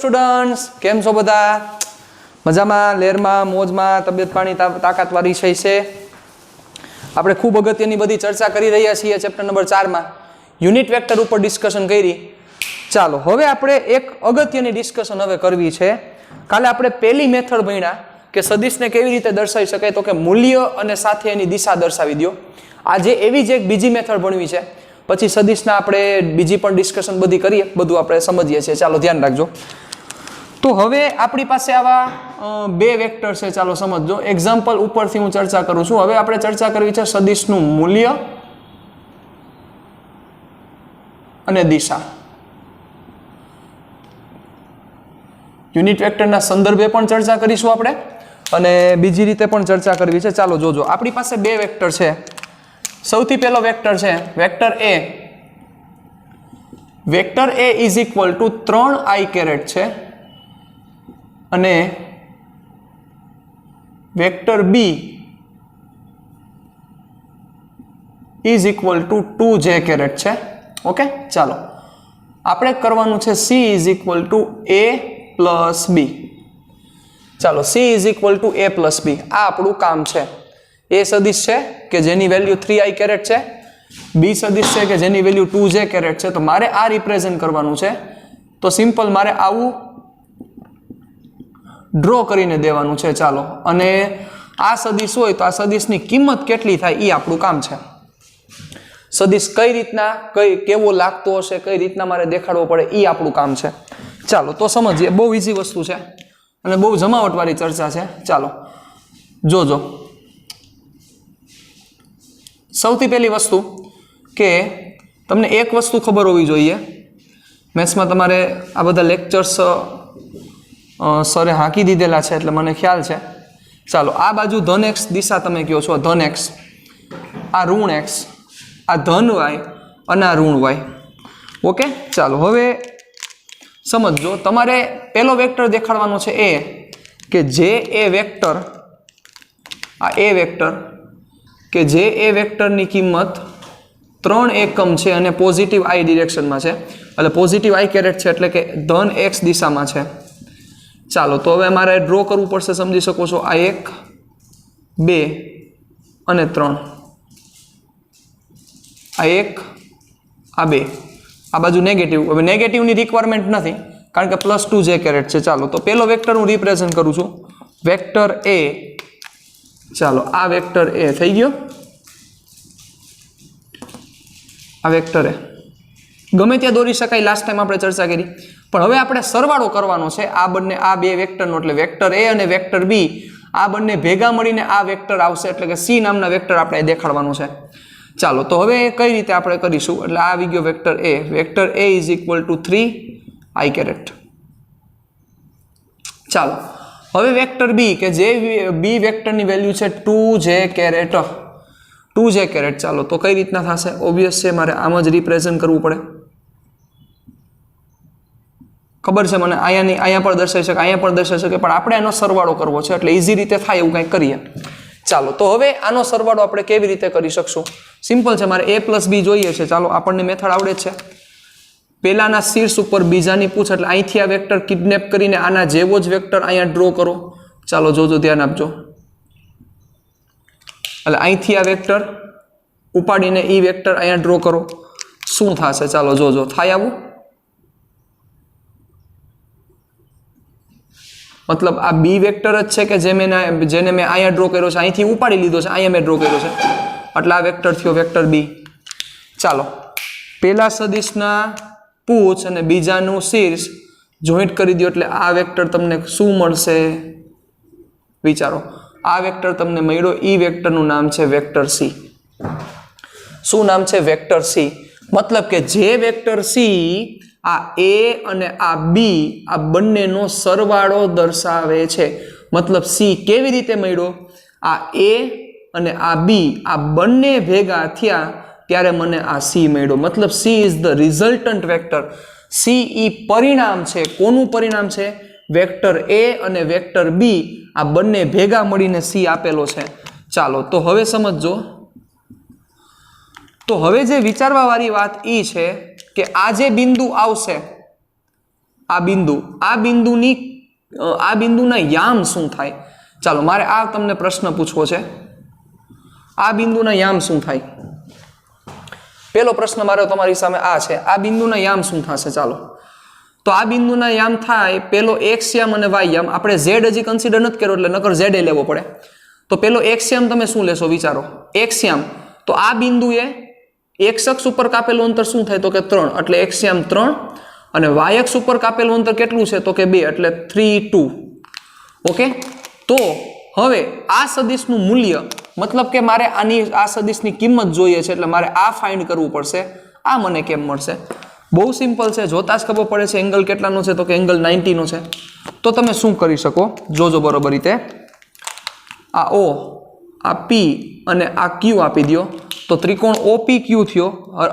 Students, કેમ છો બધા? મજામાં, લેરમાં, મોજમાં, તબિયત પાણી તાકાતવાળી છે. આપણે ખૂબ અગત્યની બધી ચર્ચા કરી રહ્યા છીએ ચેપ્ટર નંબર 4માં યુનિટ વેક્ટર ઉપર ડિસ્કશન કરી. ચાલો હવે આપણે એક અગત્યની ડિસ્કશન હવે કરવી છે. કાલે આપણે પહેલી મેથડ ભણ્યા કે સદિશને કેવી રીતે દર્શાવી શકાય, તો કે મૂલ્ય અને સાથે એની દિશા દર્શાવી દો. આજે એવી જ એક બીજી મેથડ ભણવી છે. પછી સદિશના આપણે બીજી પણ ડિસ્કશન બધી કરીએ, બધું આપણે સમજીએ છીએ. ચાલો ધ્યાન રાખજો. તો હવે આપણી પાસે આવા બે વેક્ટર છે. ચાલો સમજજો. એક્ઝામ્પલ ઉપરથી હું ચર્ચા કરું છું. હવે આપણે ચર્ચા કરવી છે સદિશનું મૂલ્ય અને દિશા. યુનિટ વેક્ટરના સંદર્ભે પણ ચર્ચા કરીશું આપણે અને બીજી રીતે પણ ચર્ચા કરવી છે. ચાલો જોજો. આપણી પાસે બે વેક્ટર છે. સૌથી પહેલો વેક્ટર છે vector A. Vector A is equal to 3i caret છે અને vector B is equal to 2j caret છે. ઓકે, ચાલો આપણે કરવાનું છે c is equal to a plus B. ચાલો c is equal to a plus B, આ આપણું કામ છે. એ સદિશ છે કે જેની વેલ્યુ 3i કેરેટ છે, બી સદિશ છે કે જેની વેલ્યુ 2j કેરેટ છે. તો મારે આ રિપ્રેઝન્ટ કરવાનું છે. તો સિમ્પલ મારે આવું ડ્રો કરીને દેવાનું છે. ચાલો, અને આ સદિશ હોય તો આ સદિશની કિંમત કેટલી થાય એ આપણું કામ છે. સદિશ કઈ રીતના કેવો લાગતો હશે, કઈ રીતના મારે દેખાડવો પડે એ આપણું કામ છે. ચાલો તો સમજીએ. બહુ ઈઝી વસ્તુ છે અને બહુ જમાવટવાળી ચર્ચા છે. ચાલો જોજો. સૌથી પહેલી વસ્તુ કે તમને એક વસ્તુ ખબર હોવી જોઈએ. મેથ્સમાં તમારે આ બધા લેક્ચર્સ સરે હાંકી દીધેલા છે એટલે મને ખ્યાલ છે. ચાલો, આ બાજુ ધન એક્સ દિશા તમે કહો છો, ધન એક્સ, આ ઋણ એક્સ, આ ધન વાય અને આ ઋણ વાય. ઓકે, ચાલો હવે સમજો. તમારે પહેલો વેક્ટર દેખાડવાનો છે એ કે જે એ વેક્ટર, આ એ વેક્ટર કે જે એ વેક્ટરની કિંમત 3 એકમ છે અને પોઝિટિવ આઈ ડિરેક્શનમાં છે, એટલે પોઝિટિવ આઈ કેરેટ છે, એટલે કે ધન એક્સ દિશામાં છે. ચાલો તો હવે મારે ડ્રો કરવું પડશે. સમજી શકો છો. આ 1, 2 અને 3. આ 1, આ 2, આ બાજુ નેગેટિવ. હવે નેગેટિવની રિક્વાયરમેન્ટ નથી કારણ કે પ્લસ 2j કેરેટ છે. ચાલો તો પહેલો વેક્ટર હું રિપ્રેઝન્ટ કરું છું વેક્ટર એ. ચાલો આ વેક્ટર એ થઈ ગયો. આ વેક્ટર એ ગમે ત્યાં દોરી શકાય, લાસ્ટ ટાઈમ આપણે ચર્ચા કરી. પણ હવે આપણે સરવાળો કરવાનો છે આ બંને, આ બે વેક્ટરનો, એટલે વેક્ટર એ અને વેક્ટર બી, આ બંને ભેગા મળીને આ વેક્ટર આવશે, એટલે કે સી નામના વેક્ટર આપણે દેખાડવાનું છે. ચાલો તો હવે કઈ રીતે આપણે કરીશું, એટલે આ આવી ગયો vector A. Vector A is equal to 3i caret. ચાલો હવે વેક્ટર બી કે જે બી વેક્ટરની વેલ્યુ છે 2j કેરેટ. 2j caret. ચાલો તો કઈ રીતના થશે? ઓબ્વિયસ છે, મારે આમ જ રિપ્રેઝન્ટ કરવું પડે. ખબર છે મને, અહીંયા પણ દર્શાવી શકે, અહીંયા પણ દર્શાવી શકે, પણ આપણે એનો સરવાળો કરવો છે એટલે ઇઝી રીતે થાય એવું કંઈક કરીએ. ચાલો તો હવે આનો સરવાળો આપણે કેવી રીતે કરી શકશું? સિમ્પલ છે, મારે a પ્લસ બી જોઈએ છે. ચાલો આપણને મેથડ આવડે જ છે. પહેલાના શીર્ષ ઉપર બીજાની પૂછ, એટલે અહીંથી આ વેક્ટર કિડનેપ કરીને આના જેવો જ વેક્ટર અહીંયા ડ્રો કરો. ચાલો જોજો, ધ્યાન આપજો. એટલે અહીંથી આ વેક્ટર ઉપાડીને ઈ વેક્ટર અહીંયા ડ્રો કરો. શું થશે? ચાલો જોજો. થાય આવું? મતલબ આ બી વેક્ટર જ છે કે જેને મેં અહીંયા ડ્રો કર્યો છે, અહીંથી ઉપાડી લીધો છે, અહીંયા મેં ડ્રો કર્યો છે, એટલે આ વેક્ટર થયો વેક્ટર બી. ચાલો પહેલા સદિશના પૂછ અને બીજાનું શીર્ષ જોઈન્ટ કરી દો એટલે આ વેક્ટર તમને શું મળશે? વિચારો. આ વેક્ટર તમને મળ્યો, ઈ વેક્ટરનું નામ છે વેક્ટર સી. શું નામ છે? Vector C. મતલબ કે જે વેક્ટર સી આ એ અને આ બી આ બંનેનો સરવાળો દર્શાવે છે. મતલબ સી કેવી રીતે મળ્યો? આ એ અને આ બી આ બંને ભેગા થયા ત્યારે મને આ સી મળ્યો. મતલબ she is the resultant vector. C E પરિણામ છે. કોનું પરિણામ છે? વેક્ટર એ અને વેક્ટર બી આ બંને ભેગા મળીને સી આપેલો છે. ચાલો તો હવે સમજો. તો હવે જે વિચારવા વાળી વાત એ છે કે આ જે બિંદુ આવશે આ બિંદુના યામ શું થાય? ચાલો મારે આ તમને પ્રશ્ન પૂછવો છે, આ બિંદુના યામ શું થાય? પેલો પ્રશ્ન મારો તમારી સામે આ છે, આ બિંદુના યામ શું થશે? ચાલો તો આ બિંદુના યામ થાય પેલો એક્સ યામ અને વાય યામ. આપણે ઝેડ હજી કન્સિડર નથી કર્યો એટલે નકર ઝેડ લેવો પડે. તો પેલો એક્સ યામ તમે શું લેશો વિચારો? એક્સ યામ તો આ બિંદુએ એક્સ અક્ષ ઉપર કાપેલું અંતર શું થાય? તો કે 3, એટલે એક્સ યામ 3 અને વાય અક્ષ ઉપર કાપેલું અંતર કેટલું છે? તો કે 2, એટલે 3 2. ઓકે, તો હવે આ સદિશનું મૂલ્ય મતલબ કે મારે આ સદિશની કિંમત જોઈએ છે એટલે મારે આ ફાઇન્ડ કરવું પડશે. આ મને કેમ મળશે? બહુ સિમ્પલ છે, જોતા જ ખબર પડે છે. એંગલ કેટલાનો છે? તો કે એંગલ 90 નો છે. તો તમે શું કરી શકો જોજો બરોબર રીતે. આ ઓ, આ પી અને આ ક્યુ આપી દો તો ત્રિકોણ OPQ થયો.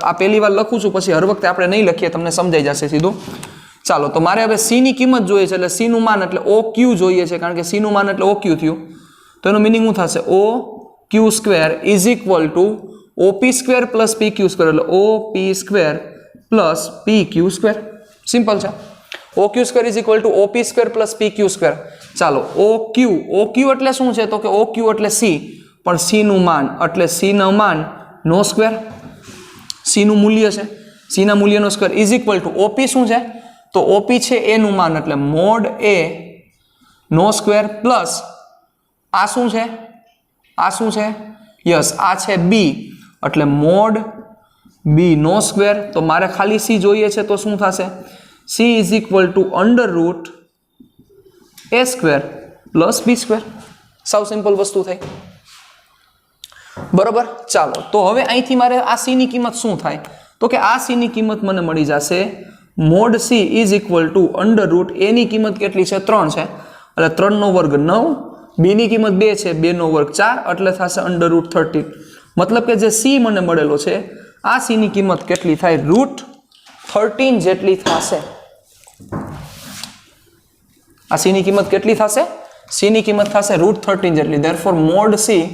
આ પહેલી વાર લખું છું, પછી હર વખતે આપણે નહીં લખીએ, તમને સમજાઈ જશે સીધું. ચાલો તો મારે હવે સી ની કિંમત જોઈએ છે એટલે સી નું માન એટલે OQ જોઈએ છે, કારણ કે સી નું માન એટલે OQ થયું. તો એનું મિનિંગ શું થશે? OQ square is equal two OP square plus PQ square, એટલે OP square plus PQ square. Simple છે. OQ square is equal two OP square plus PQ square. ચાલો OQ એટલે શું છે? તો કે OQ એટલે સી, પણ સી નું માન એટલે સી નું માન નો સ્ક્વેર, સી નું મૂલ્ય છે, સી ના મૂલ્યનો square is equal two OP શું છે? તો OP છે એ નું માન એટલે મોડ એ નો સ્ક્વેર પ્લસ આ શું છે? આ શું છે? યસ, આ છે બી એટલે મોડ બી નો સ્ક્વેર. તો મારે ખાલી સી જોઈએ છે તો શું થશે? C is equal to under root A square plus B square. સાવ સિમ્પલ વસ્તુ થઈ. બરોબર. ચાલો તો હવે અહીંથી મારે આ સી ની કિંમત શું થાય? તો કે આ સી ની કિંમત મને મળી જશે mod C is equal to under root A ની કિંમત કેટલી છે? 3 છે, એટલે 3 નો વર્ગ 9, બી ની કિંમત 2 છે, 2 નો વર્ગ 4, એટલે થશે અંડર રૂટ 13. મતલબ કે જે સી મને મળેલો છે આ સી ની કિંમત કેટલી થાય? રૂટ 13 જેટલી થશે. આ સી ની કિંમત કેટલી થશે? સી ની કિંમત થશે રૂટ 13 જેટલી. Therefore mod C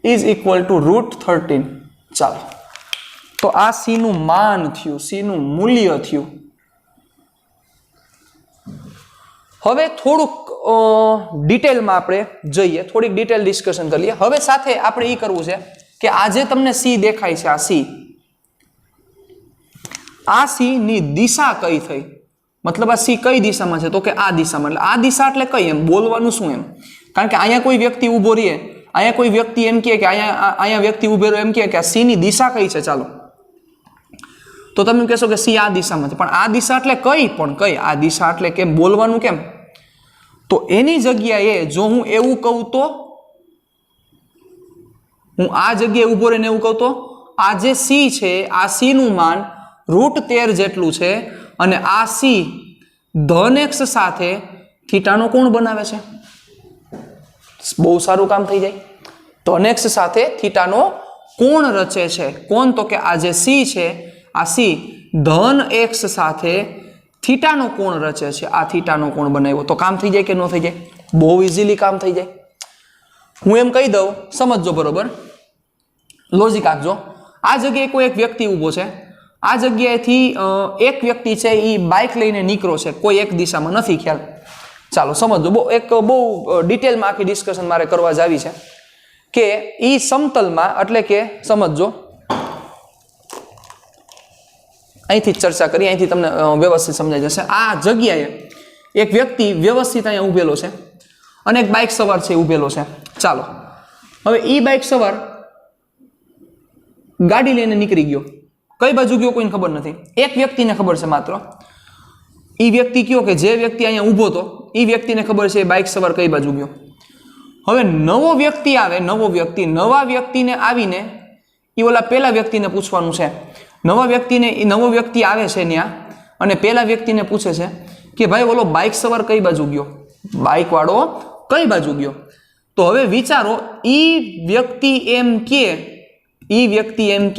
is equal to root 13. ચાલો તો આ સી નું માન થયું, સી નું મૂલ્ય થયું. હવે થોડુંક ડિટેલમાં આપણે જઈએ, થોડીક ડિટેલ ડિસ્કશન કરીએ. હવે સાથે આપણે એ કરવું છે કે આજે તમને સી દેખાય છે, આ સી ની દિશા કઈ થઈ? મતલબ આ સી કઈ દિશામાં છે? તો કે આ દિશામાં. એટલે આ દિશા એટલે કઈ? એમ બોલવાનું શું એમ? કારણ કે અહીંયા કોઈ વ્યક્તિ ઊભો રહે, અહીંયા કોઈ વ્યક્તિ એમ કહે કે અહીંયા વ્યક્તિ ઊભો રહ્યો એમ કહે કે આ સી ની દિશા કઈ છે? ચાલો તો તમે કહેશો કે સી આ દિશામાં છે, પણ આ દિશા એટલે કઈ? પણ કઈ આ દિશા એટલે કેમ બોલવાનું કેમ? તો એની જગ્યાએ જો હું એવું કહું તો, હું આ જગ્યાએ ઊભો રહીને એવું કહું તો આ જે સી છે આ સી નું માન રૂટ 13 જેટલું છે અને આ સી ધન એક્સ સાથે થીટાનો કોણ બનાવે છે? બહુ સારું કામ થઈ જાય. ધન એક્સ સાથે થીટાનો કોણ રચે છે? કોણ? તો કે આ જે સી છે આ સી ધન એક્સ સાથે થીટાનો કોણ રચે છે. આ થીટાનો કોણ બનાવ્યો તો કામ થઈ જાય કે ન થઈ જાય? બહુ ઇઝીલી કામ થઈ જાય. હું એમ કહી દઉં, સમજજો બરોબર, લોજિક આપજો. આ જગ્યાએ કોઈ એક વ્યક્તિ ઊભો છે, આ જગ્યાએથી એક વ્યક્તિ છે એ બાઇક લઈને નીકળ્યો છે, કોઈ એક દિશામાં નથી ખ્યાલ. ચાલો સમજો, બહુ ડિટેલમાં આખી ડિસ્કશન મારે કરવા જ આવી છે કે એ સમતલમાં, એટલે કે સમજો અહીંથી જ ચર્ચા કરી, અહીંથી તમને વ્યવસ્થિત સમજાઈ જશે. આ જગ્યાએ એક વ્યક્તિ વ્યવસ્થિત અહીંયા ઊભેલો છે અને એક બાઇક સવાર છે ઊભેલો છે. ચાલો હવે એ બાઇક સવાર ગાડી લઈને નીકળી ગયો. કઈ બાજુ ગયો કોઈને ખબર નથી, એક વ્યક્તિને ખબર છે માત્ર. એ વ્યક્તિ કયો કે જે વ્યક્તિ અહીંયા ઊભો હતો એ વ્યક્તિને ખબર છે એ બાઇક સવાર કઈ બાજુ ગયો. હવે નવો વ્યક્તિ આવે, નવા વ્યક્તિને આવીને એ ઓલા પેલા વ્યક્તિને પૂછવાનું છે. નવો વ્યક્તિ આવે છે ત્યાં અને પેલા વ્યક્તિને પૂછે છે કે ભાઈ ઓલો બાઇક સવાર કઈ બાજુ ગયો, બાઇક વાળો કઈ બાજુ ગયો? તો હવે વિચારો, ઈ વ્યક્તિ એમ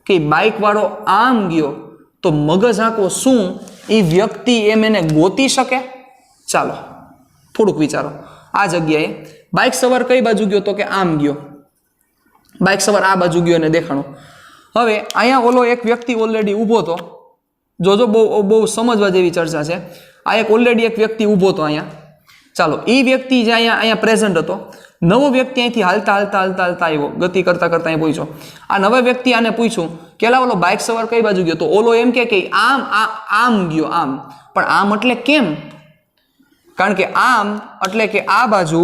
કે બાઇક વાળો આમ ગયો, તો મગજ આંકો શું એ વ્યક્તિ એમ એને ગોતી શકે? ચાલો થોડુંક વિચારો. આ જગ્યાએ બાઇક સવાર કઈ બાજુ ગયો? તો કે આમ ગયો. બાઇક સવાર આ બાજુ ગયો અને દેખાણો. હવે અહીંયા ઓલો એક વ્યક્તિ ઓલરેડી ઊભો હતો, જો બહુ સમજવા જેવી ચર્ચા છે. આ એક ઓલરેડી એક વ્યક્તિ ઊભો હતો અહીંયા. ચાલો, એ વ્યક્તિ જે અહીંયા પ્રેઝન્ટ હતો, નવો વ્યક્તિ અહીંથી હાલતા આવ્યો, ગતિ કરતા અહીં પૂછ્યો. આ નવા વ્યક્તિ આને પૂછ્યું કે ઓલો બાઇક સવાર કઈ બાજુ ગયો? તો ઓલો એમ કે આમ ગયો, આમ. પણ આમ એટલે કેમ? કારણ કે આમ એટલે કે આ બાજુ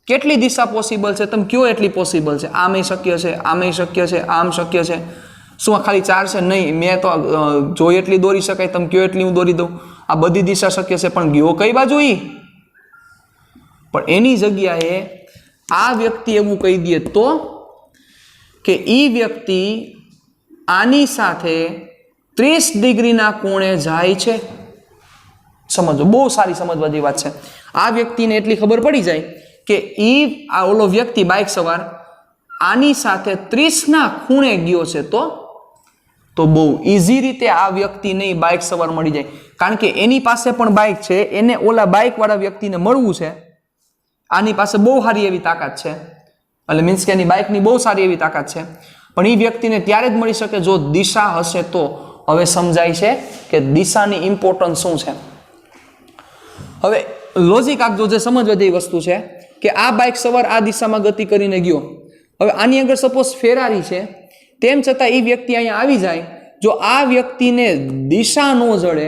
કેટલી દિશા પોસિબલ છે? તમે કયો એટલી પોસિબલ છે. આમેય શક્ય છે, આમેય શક્ય છે, આમ શક્ય છે. શું આ ખાલી 4 છે? નહીં, મેં તો જોઈ એટલી દોરી શકાય, તમે કયો એટલી હું દોરી દઉં. આ બધી દિશા શક્ય છે, પણ ગયો કઈ બાજુ? પણ એની જગ્યાએ આ વ્યક્તિ એવું કહી દે તો કે ઈ વ્યક્તિ આની સાથે 30 ડિગ્રીના કોણે જાય છે. સમજો, બહુ સારી સમજવા જેવી વાત છે. આ વ્યક્તિને એટલી ખબર પડી જાય કે આ ઓલો વ્યક્તિ બાઇક સવાર આની સાથે 30 ના ખૂણે ગયો છે, તો બહુ ઈઝી રીતે આ વ્યક્તિને બાઇક સવાર મળી જાય. કારણ કે એની પાસે પણ બાઇક છે, એને ઓલા બાઇક વાળા વ્યક્તિને મળવું છે. આની પાસે બહુ સારી એવી તાકાત છે, એટલે મીન્સ કે એની બાઇકની બહુ સારી એવી તાકાત છે. પણ એ વ્યક્તિને ત્યારે જ મળી શકે જો દિશા હશે તો. હવે સમજાય છે કે દિશાની ઇમ્પોર્ટન્સ શું છે. હવે લોજિક આપજો, જે સમજવા જેવી વસ્તુ છે કે આ બાઇક સવાર આ દિશામાં ગતિ કરીને ગયો. હવે આની આગળ સપોઝ ફેરારી છે, તેમ છતાં એ વ્યક્તિ અહીંયા આવી જાય. જો આ વ્યક્તિને દિશા ન જડે,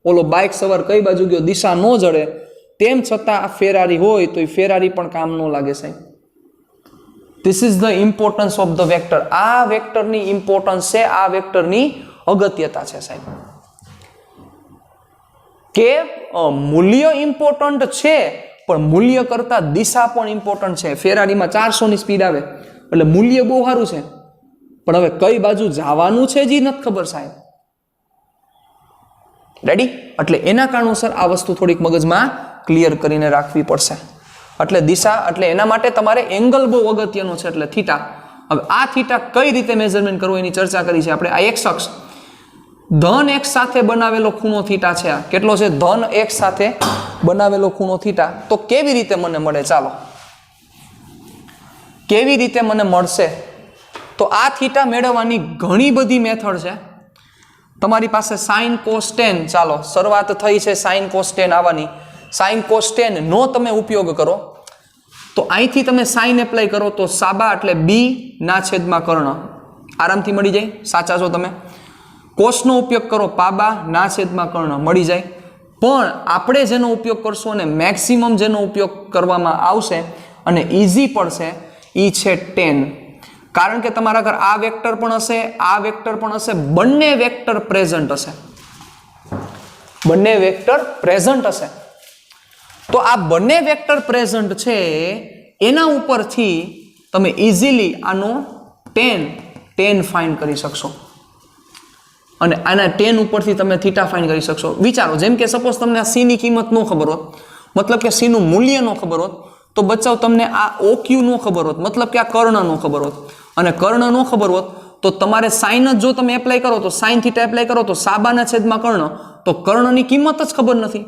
ઓલો બાઇક સવાર કઈ બાજુ ગયો દિશા ન જડે, તેમ છતાં આ ફેરારી હોય તો એ ફેરારી પણ કામ ન લાગે સાહેબ. This is the importance of the vector. આ વેક્ટરની ઇમ્પોર્ટન્સ છે, આ વેક્ટરની અગત્યતા છે સાહેબ. કે મૂલ્ય ઇમ્પોર્ટન્ટ છે, પણ મૂલ્ય કરતા દિશા પણ ઇમ્પોર્ટન્ટ છે. ફેરારીમાં 400 ની સ્પીડ આવે એટલે મૂલ્ય બહુ સારું છે, પણ હવે કઈ બાજુ જવાનું છે જે નથી ખબર સાહેબ. રેડી? એટલે એના કારણોસર આ વસ્તુ થોડીક મગજમાં ક્લિયર કરીને રાખવી પડશે. એટલે દિશા, એટલે એના માટે તમારે એંગલ બહુ અગત્યનો છે, એટલે થીટા. હવે આ થીટા કઈ રીતે મેઝરમેન્ટ કરવું એની ચર્ચા કરી છે આપણે. આ એક્સ અક્ષ ધન x સાથે બનાવેલો ખૂણો થીટા છે. આ કેટલો છે? ધન x સાથે બનાવેલો ખૂણો થીટા. તો કેવી રીતે મને મળે? ચાલો, કેવી રીતે મને મળશે? તો આ થીટા મેળવવાની ઘણી બધી મેથડ છે. તમારી પાસે sin cos tan, ચાલો શરૂઆત થઈ છે sin cos tan આવવાની. sin cos tan નો તમે ઉપયોગ કરો તો અહીંથી તમે sin એપ્લાય કરો તો સાબા એટલે b ના છેદમાં કર્ણ આરામથી મળી જાય. સાચા છો તમે? કોસનો ઉપયોગ કરો, પાબા ના છેદમાં કર્ણ મળી જાય. પણ આપણે જેનો ઉપયોગ કરશું અને મેક્સિમમ જેનો ઉપયોગ કરવામાં આવશે અને ઈઝી પડશે એ છે tan. કારણ કે તમારા ઘર આ વેક્ટર પણ હશે, આ વેક્ટર પણ હશે, બંને વેક્ટર પ્રેઝન્ટ હશે. બંને વેક્ટર પ્રેઝન્ટ હશે. તો આ બંને વેક્ટર પ્રેઝન્ટ છે, એના ઉપરથી તમે ઈઝીલી આનો tan ફાઇન્ડ કરી શકશો. અને આના tan ઉપરથી તમે થીટા ફાઇન્ડ કરી શકશો. વિચારો, જેમ કે સપોઝ તમને આ c ની કિંમત ન ખબર હોત, મતલબ કે c નું મૂલ્ય ન ખબર હોત, તો બચ્ચાઓ તમને આ OQ ન ખબર હોત, મતલબ કે આ કર્ણ ન ખબર હોત. અને કર્ણ ન ખબર હોત તો તમારે સાઇન જ જો તમે એપ્લાય કરો તો સાઇન થીટા એપ્લાય કરો તો સાબાના છેદમાં કર્ણ, તો કર્ણની કિંમત જ ખબર નથી.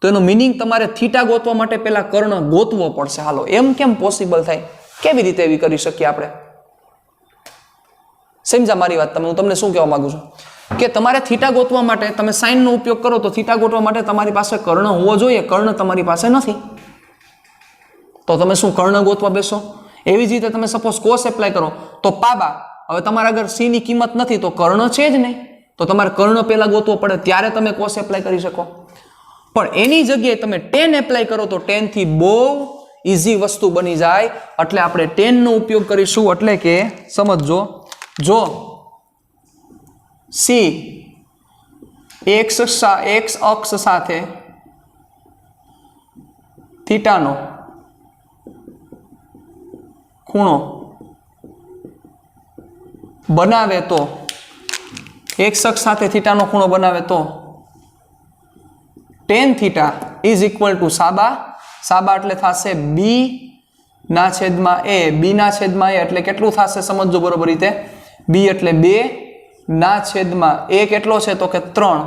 તો એનો મિનિંગ તમારે થીટા ગોતવા માટે પહેલા કર્ણ ગોતવો પડશે. હાલો, એમ કેમ પોસિબલ થાય? કેવી રીતે એવી કરી શકીએ આપણે? સમજા મારી વાત? હું તમને શું કહેવા માંગુ છું કે તમારે થીટા ગોતવા માટે તમે સાઇનનો ઉપયોગ કરો તો થીટા ગોતવા માટે તમારી પાસે કર્ણ હોવો જોઈએ. કર્ણ તમારી પાસે નથી તો તમે શું કર્ણ ગોતવા બેસો? એવી જ રીતે તમે સપોઝ કોસ એપ્લાય કરો તો પાબા. હવે તમારા આગળ c ની કિંમત નથી તો કર્ણ છે જ નહીં, તો તમારે કર્ણ પહેલા ગોતવો પડે, ત્યારે તમે કોસ એપ્લાય કરી શકો. પણ એની જગ્યાએ તમે tan એપ્લાય કરો તો tan થી બહુ ઈઝી વસ્તુ બની જાય. એટલે આપણે tan નો ઉપયોગ કરીશું. એટલે કે સમજો, જો c x અક્ષ સાથે થીટાનો ખૂણો બનાવે તો x અક્ષ સાથે થીટાનો ખૂણો બનાવે તો tan theta is equal to સાબા. સાબા એટલે થશે b ના છેદમાં a. b ના છેદમાં a એટલે કેટલું થશે? સમજો બરોબર રીતે. b એટલે 2 ના છેદમાં a કેટલો છે? તો કે 3.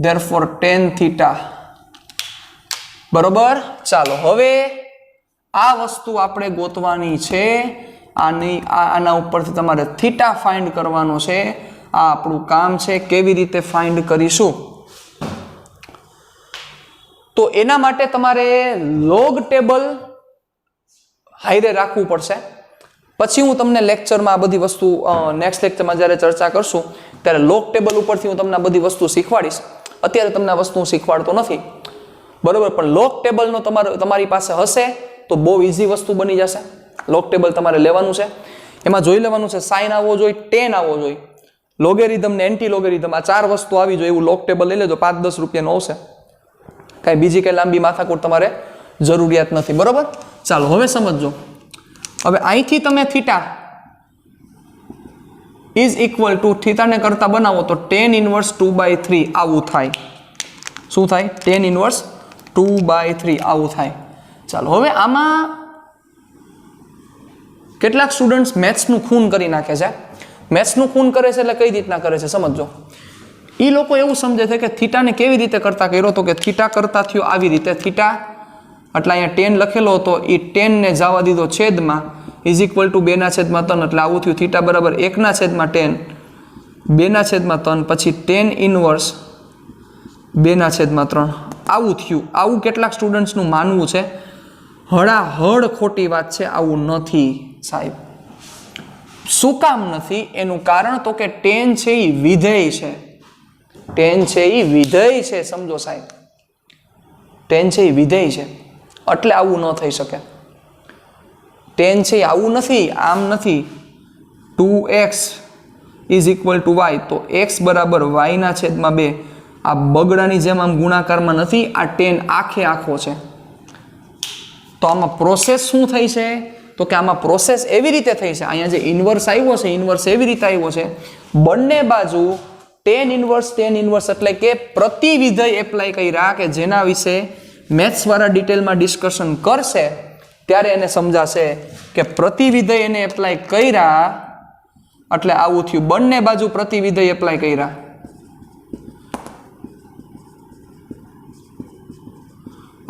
Therefore tan theta. બરોબર? ચાલો, હવે આ વસ્તુ આપણે ગોતવાની છે. આના ઉપરથી તમારે થીટા ફાઇન્ડ કરવાનો છે. આ આપણું કામ છે કેવી રીતે ફાઇન્ડ કરીશું તો એના માટે તમારે લોગ ટેબલ હાઈરે રાખવું પડશે પછી હું તમને લેક્ચરમાં આ બધી વસ્તુ નેક્સ્ટ લેક્ચરમાં જ્યારે ચર્ચા કરશું ત્યારે લોગ ટેબલ ઉપરથી હું તમને આ બધી વસ્તુ શીખવાડીશ અત્યારે તમને આ વસ્તુ હું શીખવાડતો નથી બરોબર પણ લોગ ટેબલનો તમારી પાસે હશે તો બહુ ઈઝી વસ્તુ બની જશે લોગ ટેબલ તમારે લેવાનું છે એમાં જોઈ લેવાનું છે સાઇન આવવો જોઈએ ટેન આવવો જોઈએ લોગેરિધમ ને એન્ટી લોગેરિધમ આ 4 વસ્તુ આવી જોઈએ એવું લોગ ટેબલ લઈ લેજો 5-10 રૂપિયાનું આવશે કાંઈ બીજી કઈ લાંબી માથાકૂટ તમારે જરૂરિયાત નથી બરોબર ચાલો હવે સમજો હવે અહીંથી તમે થીટા ઇઝ ઇક્વલ ટુ થીટાને કરતા બનાવો તો tan ઇન્વર્સ 2/3 આવું થાય શું થાય tan ઇન્વર્સ 2/3 આવું થાય ચાલો હવે આમાં કેટલાક સ્ટુડન્ટ્સ મેથ્સનું ખૂન કરી નાખે છે મેથ્સનું ખૂન કરે છે એટલે કઈ રીતના કરે છે સમજો એ લોકો એવું સમજે છે કે થીટાને કેવી રીતે કરતા કર્યો તો કે થીટા કરતા થયો આવી રીતે થીટા એટલે અહીંયા 10 લખેલો હતો એ 10 ને જવા દીધો છેદમાં ઇઝ ઇક્વલ ટુ 2/3 એટલે આવું થયું થીટા બરાબર 1/10 2/3 પછી tan ઇન્વર્સ 2/3 આવું થયું આવું કેટલાક સ્ટુડન્ટ્સનું માનવું છે હળાહળ ખોટી વાત છે આવું નથી સાહેબ શું કામ નથી એનું કારણ તો કે tan છે એ વિધેય છે tan છે એ વિધેય છે સમજો સાહેબ tan છે એ વિધેય છે એટલે આવું ન થઈ શકે tan છે આવું નથી આમ નથી 2x is equal two y તો x બરાબર y/2 આ બગડાની જેમ આમ ગુણાકારમાં નથી આ tan આખે આખો છે તો આમાં પ્રોસેસ શું થઈ છે તો કે આમાં પ્રોસેસ એવી રીતે થઈ છે અહીંયા જે ઇન્વર્સ આવ્યો છે ઇન્વર્સ એવી રીતે આવ્યો છે બંને બાજુ tan ઇન્વર્સ એટલે કે પ્રતિવિધેય એપ્લાય કર્યા કે જેના વિશે મેથ્સ વાળા ડિટેલમાં ડિસ્કશન કરશે ત્યારે એને સમજાશે કે પ્રતિવિધેય એને એપ્લાય કર્યા એટલે આવું થયું બંને બાજુ પ્રતિવિધેય એપ્લાય કર્યા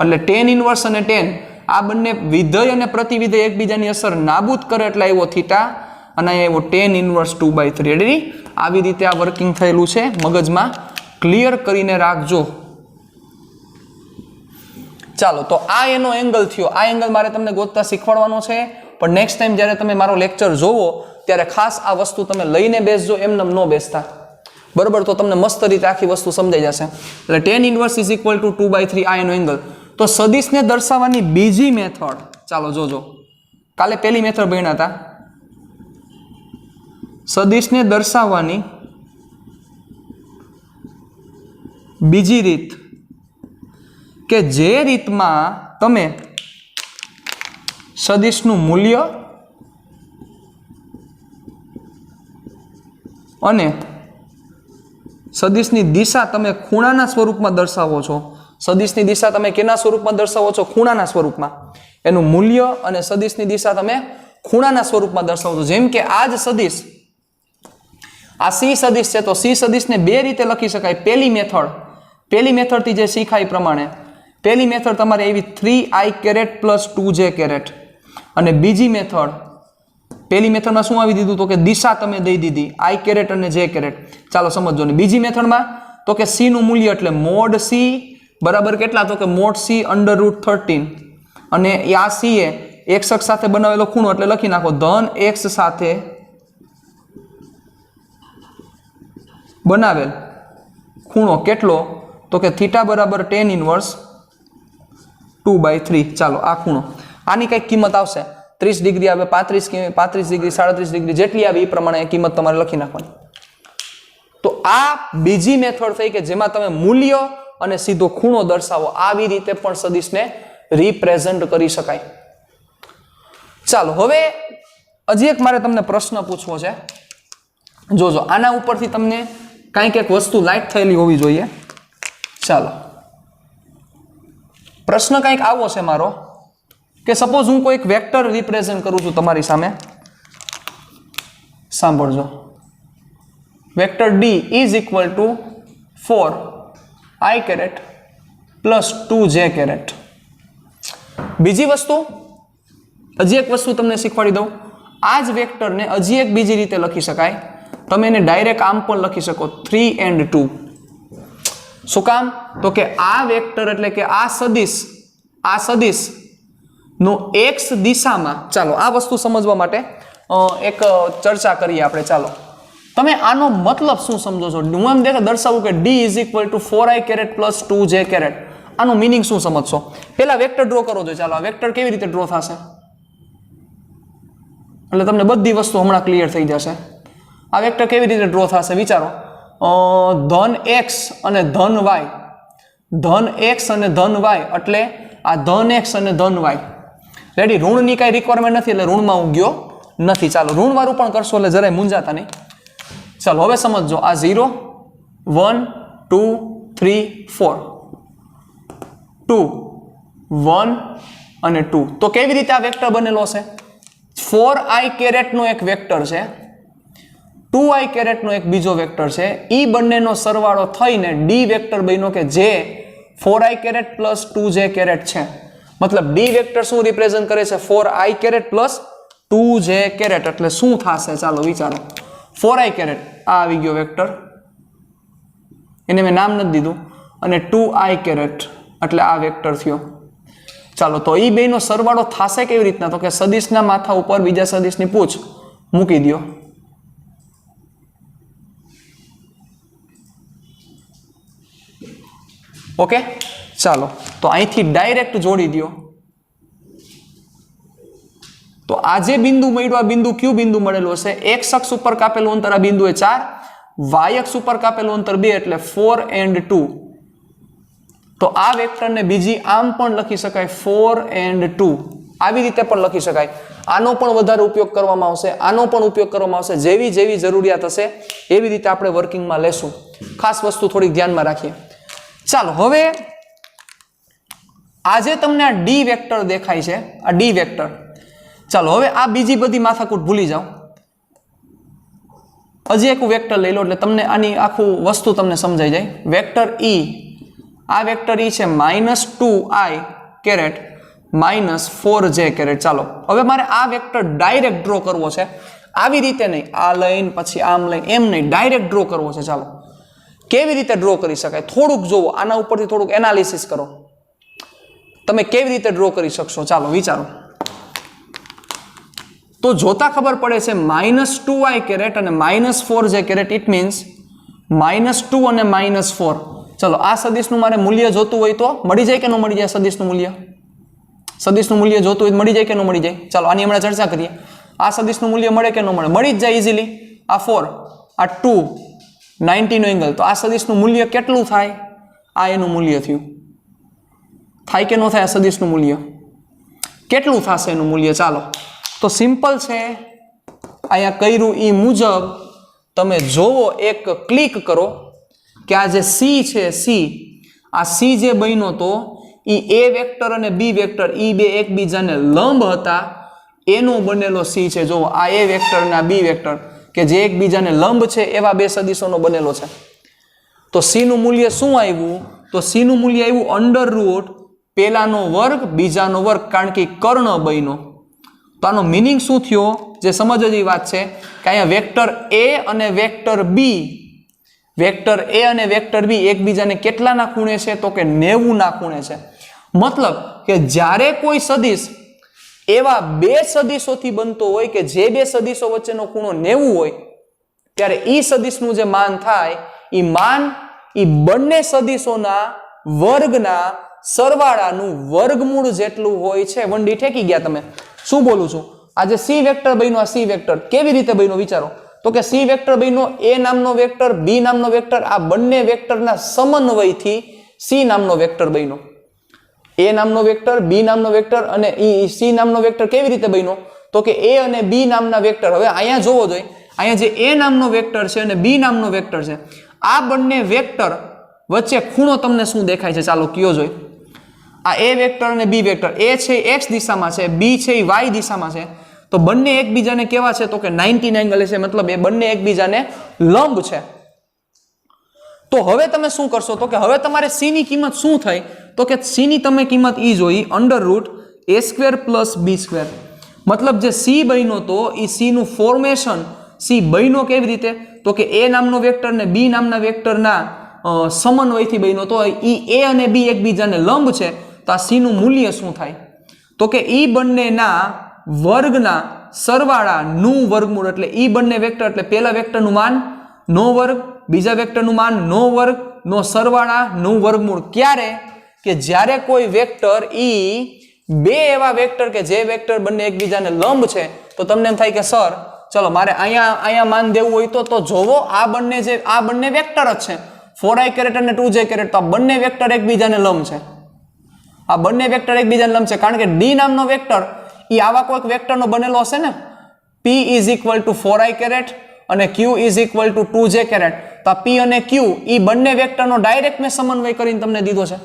એટલે tan ઇન્વર્સ અને tan આ બંને વિધેય અને પ્રતિવિધેય એકબીજાની અસર નાબૂદ કરે એટલે આવ્યો થીટા અને અહીંયા આવ્યો tan ઇન્વર્સ 2/3 રેડી આવી રીતે આ વર્કિંગ થયેલું છે મગજમાં ક્લિયર કરીને રાખજો ચાલો તો આ એનો એંગલ થયો આ એંગલ મારે તમને ગોતતા શીખવાડવાનો છે પણ નેક્સ્ટ ટાઈમ જ્યારે તમે મારો લેક્ચર જોવો ત્યારે ખાસ આ વસ્તુ તમે લઈને બેસજો એમને ન બેસતા બરોબર તો તમને મસ્ત રીતે આખી વસ્તુ સમજાઈ જશે એટલે tan inverse is equal two 2/3 આ એનો એંગલ તો સદિશને દર્શાવવાની બીજી મેથડ ચાલો જોજો કાલે પહેલી મેથડ ભણ્યા હતા સદિશને દર્શાવવાની બીજી રીત કે જે રીતમાં તમે સદિશનું મૂલ્ય અને સદિશની દિશા તમે ખૂણાના સ્વરૂપમાં દર્શાવો છો સદિશની દિશા તમે કેના સ્વરૂપમાં દર્શાવો છો ખૂણાના સ્વરૂપમાં એનું મૂલ્ય અને સદિશની દિશા તમે ખૂણાના સ્વરૂપમાં દર્શાવો છો જેમ કે આ જ સદિશ આ સી સદિશ છે તો સી સદિશને બે રીતે લખી શકાય પહેલી મેથડથી જે શીખાય પ્રમાણે પહેલી મેથડ તમારે એવી 3i + 2j અને બીજી મેથડ પહેલી મેથડમાં શું આવી દીધું તો કે દિશા તમે દઈ દીધી i અને j ચાલો સમજો ને બીજી મેથડમાં તો કે c નું મૂલ્ય એટલે મોડ c બરાબર કેટલા તો કે મોડ c √13 અને આ c એ x અક્ષ સાથે બનાવેલો ખૂણો એટલે લખી નાખો ધન x સાથે બનાવેલ ખૂણો કેટલો તો કે થીટા બરાબર tan ઇન્વર્સ 2/3 ચાલો આ ખૂણો આની કઈ કિંમત આવશે 30 ડિગ્રી આવે 35 ડિગ્રી 37 ડિગ્રી જેટલી આવે એ પ્રમાણે કિંમત તમારે લખી નાખવાની તો આ બીજી મેથડ થઈ કે જેમાં તમે મૂલ્ય અને સીધો ખૂણો દર્શાવો આવી રીતે પણ સદિશને રિપ્રેઝન્ટ કરી શકાય ચાલો હવે હજી એક મારે તમને પ્રશ્ન પૂછવો છે જોજો આના ઉપરથી તમને કંઈક એક વસ્તુ લાઈટ થયેલી હોવી જોઈએ ચાલો પ્રશ્ન કંઈક આવો છે મારો કે સપોઝ હું કોઈ એક વેક્ટર રિપ્રેઝન્ટ કરું છું તમારી સામે સાંભળજો vector d is equal two 4i + 2j બીજી વસ્તુ હજી એક વસ્તુ તમને શીખવાડી દઉં આ જ વેક્ટરને હજી એક બીજી રીતે લખી શકાય તમે એને ડાયરેક્ટ આમ પણ લખી શકો 3 and 2. શું કામ? તો કે આ વેક્ટર એટલે કે આ સદિશ નો x દિશામાં, ચાલો આ વસ્તુ સમજવા માટે એક ચર્ચા કરીએ આપણે. ચાલો તમે આનો મતલબ શું સમજો છો? હું એમ દર્શાવું કે d = 4i caret plus 2j caret. આનો મીનિંગ શું સમજશો? પેલા વેક્ટર ડ્રો કરો છો. ચાલો આ વેક્ટર કેવી રીતે ડ્રો થશે એટલે તમને બધી વસ્તુ હમણાં ક્લિયર થઈ જશે. આ વેક્ટર કેવી રીતે ડ્રો થશે વિચારો. ધન x અને ધન y, ધન x અને ધન y એટલે આ ધન x અને ધન y. રેડી? ઋણની કાંઈ રિક્વાયરમેન્ટ નથી એટલે ઋણમાં હું ગયો નથી. ચાલો ઋણવાળું પણ કરશો એટલે જરાય મૂંઝાતા નહીં. ચાલો હવે સમજો. આ 0 1 2 3 4 2 1 અને 2. તો કેવી રીતે આ વેક્ટર બનેલો છે? 4i caret નો એક વેક્ટર છે, 2i caret નો એક બીજો વેક્ટર છે. ઈ બંનેનો સરવાળો થઈને d વેક્ટર બન્યો કે જે 4i caret plus 2j caret છે. મતલબ d વેક્ટર શું રિપ્રેઝન્ટ કરે છે? 4i caret plus 2j caret. એટલે શું થશે? ચાલો વિચારો. 4i caret આ આવી ગયો વેક્ટર, એને મેં નામ નથી દીધું, અને 2i caret એટલે આ વેક્ટર થયો. ચાલો તો ઈ બેનો સરવાળો થશે કેવી રીતના? તો કે સદિશના માથા ઉપર બીજા સદિશની પૂછ મૂકી દો. ઓકે ચાલો તો અહીંથી ડાયરેક્ટ જોડી દો. તો આ જે બિંદુ મળ્યું આ બિંદુ કયું બિંદુ મળેલું હશે? x અક્ષ ઉપર કાપેલું અંતર આ બિંદુ એ 4, y અક્ષ ઉપર કાપેલું અંતર 2 એટલે 4 and 2. તો આ વેક્ટરને બીજી આમ પણ લખી શકાય 4 and 2. આવી રીતે પણ લખી શકાય. આનો પણ વધારે ઉપયોગ કરવામાં આવશે, આનો પણ ઉપયોગ કરવામાં આવશે. જેવી જેવી જરૂરિયાત હશે એવી રીતે આપણે વર્કિંગમાં લેશું. ખાસ વસ્તુ થોડીક ધ્યાનમાં રાખીએ. ચાલો હવે આજે તમને આ ડી વેક્ટર દેખાય છે, આ ડી વેક્ટર. ચાલો હવે આ બીજી બધી માથાકૂટ ભૂલી જાઓ. હજી એક વેક્ટર લઈ લો એટલે તમને આની આખું વસ્તુ તમને સમજાઈ જાય. વેક્ટર ઈ, આ વેક્ટર ઈ છે -2i caret -4j caret. ચાલો હવે મારે આ વેક્ટર ડાયરેક્ટ ડ્રો કરવો છે. આવી રીતે નહીં, આ લઈને પછી આમ લઈને એમ નહીં, ડાયરેક્ટ ડ્રો કરવો છે. ચાલો કેવી રીતે ડ્રો કરી શકાય થોડુંક જોવો, આના ઉપરથી થોડુંક એનાલિસિસ કરો. તમે કેવી રીતે ડ્રો કરી શકશો? ચાલો વિચારો. તો જોતા ખબર પડે છે -2i caret અને -4j caret. ઇટ મીન્સ -2 અને -4. ચલો આ સદિશનું મારે મૂલ્ય જોતું હોય તો મળી જાય કે ન મળી જાય? સદિશનું મૂલ્ય જોતું હોય મળી જાય કે ન મળી જાય? ચાલો આની હમણાં ચર્ચા કરીએ. આ સદિશનું મૂલ્ય મળે કે ન મળે? મળી જ જાય ઇઝીલી. આ 4, આ 2, 90 નો એંગલ. તો આ સદિશનું મૂલ્ય કેટલું થાય? આ એનું મૂલ્ય થયું. થાય કે ન થાય? આ સદિશનું મૂલ્ય કેટલું થશે એનું મૂલ્ય? ચાલો તો સિમ્પલ છે. અહીંયા કર્યું એ મુજબ તમે જોવો, એક ક્લિક કરો કે આ જે સી છે, આ સી જે બન્યો તો એ એ વેક્ટર અને બી વેક્ટર એ બે એકબીજાને લંબ હતા એનો બનેલો સી છે. જો આ એ વેક્ટર અને આ બી વેક્ટર કે જે એકબીજાને લંબ છે એવા બે સદિશોનો બનેલો છે. તો સી નું મૂલ્ય શું આવ્યું? તો સી નું મૂલ્ય આવ્યું √ પેલાનો વર્ગ બીજાનો વર્ગ, કારણ કે કર્ણ બન્યો. તો આનો મિનિંગ શું થયો? જે સમજ જેવી વાત છે કે અહીંયા વેક્ટર એ અને વેક્ટર બી એકબીજાને કેટલાના ખૂણે છે? તો કે 90 ના ખૂણે છે. મતલબ કે જ્યારે કોઈ સદિશ એવા બે સદિશોથી બનતો હોય કે જે બે સદિશો વચ્ચેનો ખૂણો 90 હોય, ત્યારે ઈ સદિશનું જે માન થાય ઈ માન ઈ બંને સદિશોના વર્ગના સરવાળાનું વર્ગમૂળ જેટલું હોય છે. વંડી ઠેકી ગયા તમે. શું બોલું છું? આ જે સી વેક્ટર બન્યો, આ સી વેક્ટર કેવી રીતે બન્યો વિચારો. તો કે સી વેક્ટર બન્યો એ નામનો વેક્ટર, બી નામનો વેક્ટર, આ બંને વેક્ટરના સમન્વયથી સી નામનો વેક્ટર બન્યો. એ નામનો વેક્ટર, બી નામનો વેક્ટર અને સી નામનો વેક્ટર કેવી રીતે બન્યો? તો કે એ અને બી નામના વેક્ટર, હવે અહીંયા જોવો જોઈએ, અહીંયા જે એ નામનો વેક્ટર છે અને બી નામનો વેક્ટર છે, આ બંને વેક્ટર વચ્ચે ખૂણો તમને શું દેખાય છે? ચાલો કયો જોઈ. આ એ વેક્ટર અને બી વેક્ટર, એ છે x દિશામાં છે, બી છે y દિશામાં છે. તો બંને એકબીજાને કેવા છે? તો કે 90 ના એંગલે છે. મતલબ એ બંને એકબીજાને લંબ છે. તો હવે તમે શું કરશો? તો કે હવે તમારે c ની કિંમત શું થઈ? તો કે c ની તમે કિંમત ઈ જોઈ √a² + b². મતલબ જે c બન્યો તો એ c નું ફોર્મેશન સી બન્યો કેવી રીતે? તો કે એ નામનો વેક્ટર ને બી નામના વેક્ટરના સમન્વયથી બન્યો. તો એ અને બી એકબીજાને લંબ છે, તો આ સી નું મૂલ્ય શું થાય? તો કે ઈ બંનેના વર્ગના સરવાળાનું વર્ગમૂળ, એટલે ઈ બંને વેક્ટર એટલે પહેલા વેક્ટરનું માન નો વર્ગ, બીજા વેક્ટરનું માન નો વર્ગ, નો સરવાળા નું વર્ગમૂળ. ક્યારે? કે જ્યારે કોઈ વેક્ટર ઈ બે એવા વેક્ટર કે જે વેક્ટર બંને એકબીજાને લંબ છે, તો તમને એમ થાય કે સર ચલો મારે અહીંયા માન દેવું હોય તો જોવો આ બંને વેક્ટર જ છે, 4i કેરેટ અને 2j કેરેટ, તો આ બંને વેક્ટર એકબીજાને લંબ છે. આ બંને વેક્ટર એકબીજાને લંબ છે, કારણ કે ડી નામનો વેક્ટર એ આવા કોઈક વેક્ટરનો બનેલો હશે ને. p = 4i કેરેટ અને q = 2j કેરેટ. તો આ p અને q એ બંને વેક્ટરનો ડાયરેક્ટ મેં સમન્વય કરીને તમને દીધો છે.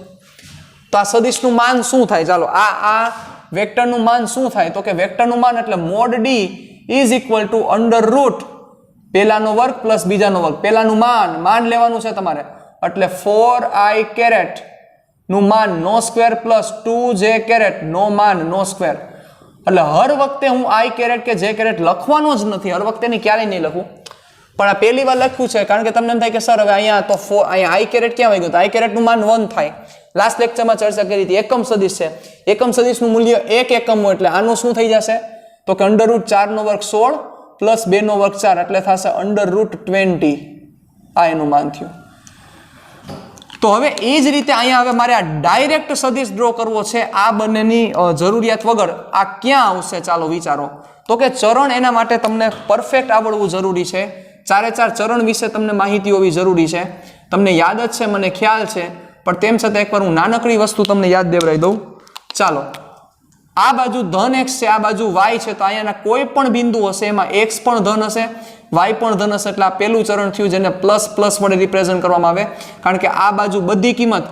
તો આ સદિશનું માન શું થાય? ચાલો આ વેક્ટરનું માન શું થાય? તો કે વેક્ટરનું માન એટલે મોડ d = પહેલાનો વર્ગ પ્લસ બીજાનો વર્ગ. પહેલાનું માન લેવાનું છે તમારે, એટલે 4i કેરેટ નું માન નો સ્ક્વેર પ્લસ 2j કેરેટ નો માન નો સ્ક્વેર. એટલે હર વખતે હું i કેરેટ કે j કેરેટ લખવાનો જ નથી, હર વખતે ની ક્યારેય નહીં લખું, પણ આ પહેલી વાર લખ્યું છે કારણ કે તમને એમ થાય કે સર હવે અહીંયા i કેરેટ ક્યાં વહી ગયું? તો i કેરેટ નું માન 1 થાય. લાસ્ટ લેક્ચરમાં ચર્ચા કરી હતી, એકમ સદિશ છે, એકમ સદિશનું મૂલ્ય 1 એકમ હોય એટલે આનું શું થઈ જશે? તો કે √4 નો વર્ગ 16 પ્લસ 2 નો વર્ગ 4 એટલે થશે √20. આ એનું માન થયું. તો હવે એ જ રીતે અહીંયા હવે મારે આ ડાયરેક્ટ સદિશ ડ્રો કરવો છે, આ બંનેની જરૂરિયાત વગર. આ ક્યાં આવશે? ચાલો વિચારો. તો કે ચરણ એના માટે તમને પરફેક્ટ આવડવું જરૂરી છે. 4 ચરણ વિશે તમને માહિતી હોવી જરૂરી છે. તમને યાદ જ છે, મને ખ્યાલ છે, પણ તેમ છતાં એકવાર હું નાનકડી વસ્તુ તમને યાદ દેવરાઈ દઉં. ચાલો, આ બાજુ ધન x છે, આ બાજુ y છે, તો અહીંયાના કોઈ પણ બિંદુ હશે એમાં x પણ ધન હશે, y પણ ધન હશે, એટલે આ પહેલું ચરણ થયું જેને પ્લસ વડે રિપ્રેઝન્ટ કરવામાં આવે. કારણ કે આ બાજુ બધી કિંમત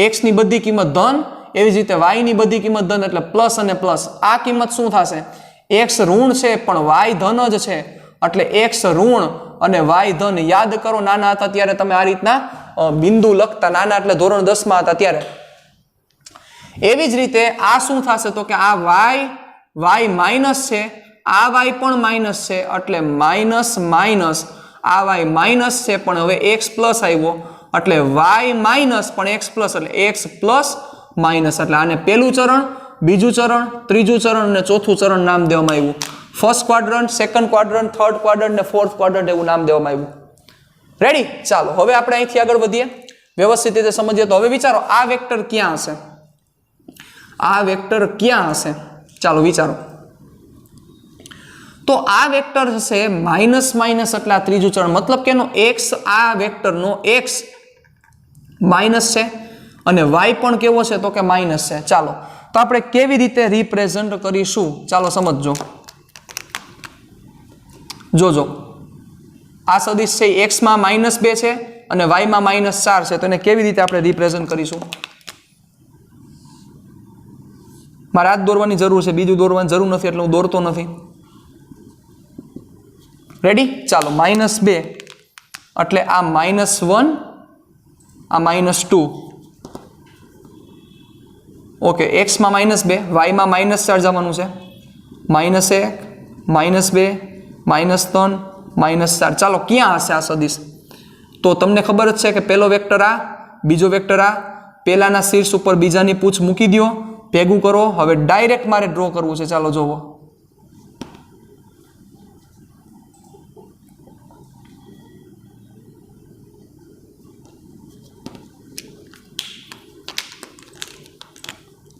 x ની બધી કિંમત ધન, એવી જ રીતે y ની બધી કિંમત ધન, એટલે પ્લસ અને પ્લસ. આ કિંમત શું થશે? x ઋણ છે પણ y ધન જ છે, એટલે x ઋણ અને y ધન. યાદ કરો નાના હતા ત્યારે તમે આ રીતના બિંદુ લખતા, નાના એટલે ધોરણ 10 માં હતા ત્યારે. એવી જ રીતે આ શું થશે? તો કે આ y માઇનસ છે, આ y પણ માઇનસ છે, એટલે માઇનસ આ y માઇનસ છે પણ હવે x પ્લસ આવ્યો, એટલે y માઇનસ પણ x પ્લસ, એટલે x પ્લસ માઇનસ. એટલે આને પહેલું ચરણ, બીજું ચરણ, ત્રીજું ચરણ અને ચોથું ચરણ નામ દેવામાં આવ્યું. First quadrant, second quadrant, third quadrant ને ફોર્થ ક્વાડ્રન્ટ એવું નામ દેવામાં આવ્યું. રેડી? ચાલો હવે આપણે અહીંથી આગળ વધીએ, વ્યવસ્થિત રીતે સમજીએ. તો હવે વિચારો આ વેક્ટર ક્યાં હશે? આ વેક્ટર ક્યાં હશે? ચાલો વિચારો. તો આ વેક્ટર હશે માઇનસ એટલે આ ત્રીજું ચરણ, મતલબ કે એનો x, આ વેક્ટરનો x માઇનસ છે અને y પણ કેવો છે? તો કે માઇનસ છે. ચાલો તો આપણે કેવી રીતે રિપ્રેઝન્ટ કરીશું? ચાલો સમજજો. જોજો, આ સદિશ છે x માં -2 છે અને y માં -4 છે, તો એને કેવી રીતે આપણે રિપ્રેઝન્ટ કરીશું? મારે આ જ દોરવાની જરૂર છે, બીજું દોરવાની જરૂર નથી, એટલે હું દોરતો નથી. રેડી? ચાલો, -2 એટલે આ -1, આ -2. ઓકે, x માં -2, y માં -4 જવાનું છે. -1, -2, -3, -4. ચાલો ક્યાં હશે આ સદિશ? તો તમને ખબર જ છે કે પહેલો વેક્ટર આ, બીજો વેક્ટર આ, પહેલાના શીર્ષ ઉપર બીજાની પૂછ મૂકી દો, ભેગું કરો. હવે ડાયરેક્ટ મારે ડ્રો કરવું છે. ચાલો જોવો.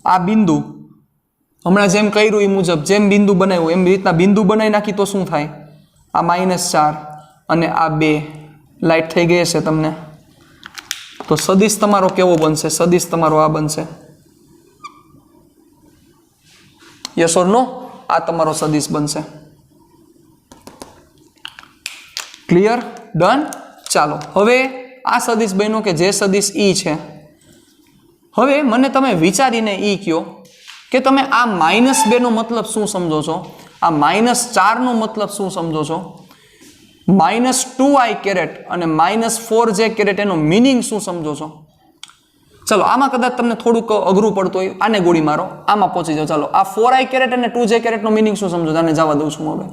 આ બિંદુ હમણાં જેમ કર્યું એ મુજબ, જેમ બિંદુ બનાવ્યું એમ રીતના બિંદુ બનાવી નાખી તો શું થાય? આ -4 અને આ 2 લાઈટ થઈ ગઈ છે તમને. તો સદિશ તમારો કેવો બનશે? સદિશ તમારો આ બનશે. યસ ઓર નો? આ તમારો સદિશ બનશે. ક્લિયર? ડન? ચાલો હવે આ સદિશ બન્યો કે જે સદિશ ઈ છે. હવે મને તમે વિચારીને ઈ કયો કે તમે આ -2 નો મતલબ શું સમજો છો? આ -4 નો મતલબ શું સમજો છો? -2i કેરેટ અને -4j કેરેટ એનો મિનિંગ શું સમજો છો? ચલો આમાં કદાચ તમને થોડુંક અઘરું પડતું હોય, આને ગોળી મારો, આમાં પહોંચી જાઓ. ચાલો આ 4i કેરેટ અને 2j કેરેટનો મિનિંગ શું સમજો? આને જવા દઉં છું હવે.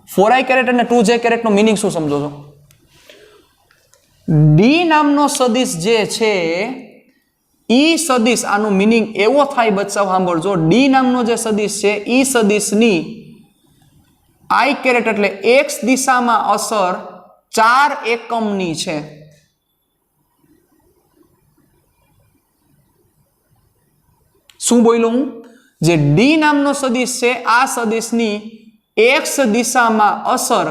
4i કેરેટ અને 2j કેરેટ નો મીનિંગ શું સમજો છો? ડી નામનો સદિશ જે છે ઈ સદિશ, આનું મીનિંગ એવો થાય બચ્ચાઓ સાંભળજો, ડી નામનો જે સદિશ છે ઈ સદિશની i કેરેટ એટલે x દિશામાં અસર 4 એકમની છે. શું બોલ્યો હું? જે ડી નામનો સદિશ છે આ સદિશની x દિશામાં અસર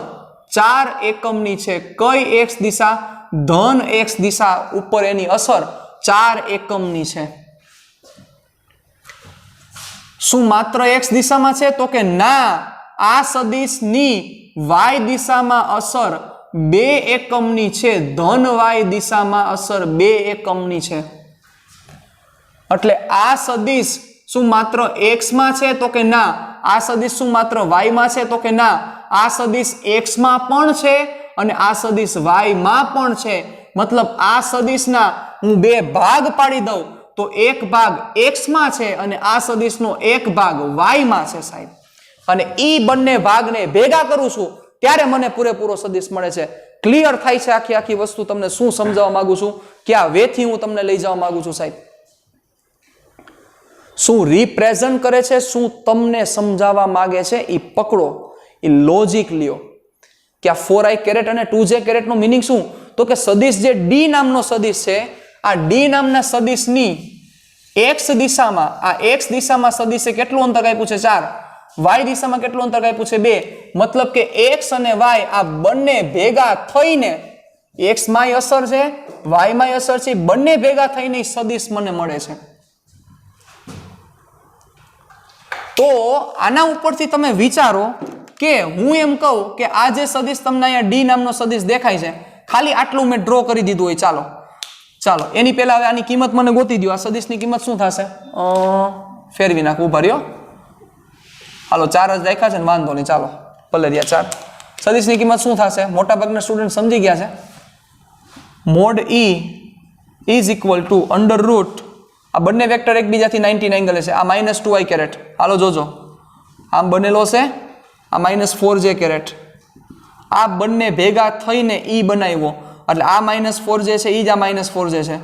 4 એકમની છે. કઈ x દિશા? ધન x દિશા ઉપર એની અસર 4 એકમની છે. શું માત્ર x દિશામાં છે? તો કે ના, આ સદિશની y દિશામાં અસર 2 એકમની છે. ધન y દિશામાં અસર 2 એકમની છે. એટલે આ સદિશ શું માત્ર x માં છે? તો કે ના. આ સદિશ શું માત્ર y માં છે? તો કે ના. આ સદિશ x માં પણ છે અને આ સદિશ y માં પણ છે. મતલબ આ સદિશના હું 2 ભાગ પાડી દઉં તો એક ભાગ x માં છે અને આ સદિશનો એક ભાગ y માં છે સાહેબ. અને ઈ બંને ભાગને ભેગા કરું છું ત્યારે મને પૂરેપૂરો સદિશ મળે છે. ક્લિયર થાય છે આખી આખી વસ્તુ? તમને શું સમજાવવા માંગુ છું? ક્યાં વેથી હું તમને લઈ જવા માંગુ છું સાહેબ? શું રિપ્રેઝન્ટ કરે છે, શું તમને સમજાવવા માંગે છે એ પકડો, એ લોજિક લ્યો. કે આ 4i કેરેટ અને 2j કેરેટ નો મીનિંગ શું? તો કે સદિશ જે ડી નામનો સદિશ છે, આ ડી નામના સદિશની x દિશામાં, આ x દિશામાં સદિશે કેટલું અંતર આપ્યું છે? 4. y દિશામાં કેટલું અંતર આપ્યું છે? 2. મતલબ કે x અને y આ બંને ભેગા થઈને, x માં અસર છે, y માં અસર છે, બંને ભેગા થઈને સદિશ મને મળે છે. તો આના ઉપરથી તમે વિચારો કે હું એમ કહું કે આ જે સદિશ તમને અહીંયા ડી નામનો સદિશ દેખાય છે, ખાલી આટલું મેં ડ્રો કરી દીધું હોય. ચાલો એની પહેલા હવે આની કિંમત મને ગોતી દો. આ સદિશની કિંમત શું થશે? ફેરવી નાખું, ઉભા રહ્યો. હાલો 4 જ રાખ્યા છે ને, વાંધો નહીં, ચાલો ભલે રહ્યા 4. સદિશની કિંમત શું થશે? મોટા ભાગના સ્ટુડન્ટ સમજી ગયા છે. Mode e is equal to under route, આ બંને વેક્ટર એકબીજાથી 90 એંગલે છે. આ -2i કેરેટ, હાલો જોજો, આમ બનેલો છે. આ -4j કેરેટ, આ બંને ભેગા થઈને ઈ બનાવ્યો. એટલે આ -4j છે, ઈ જ આ -4j છે.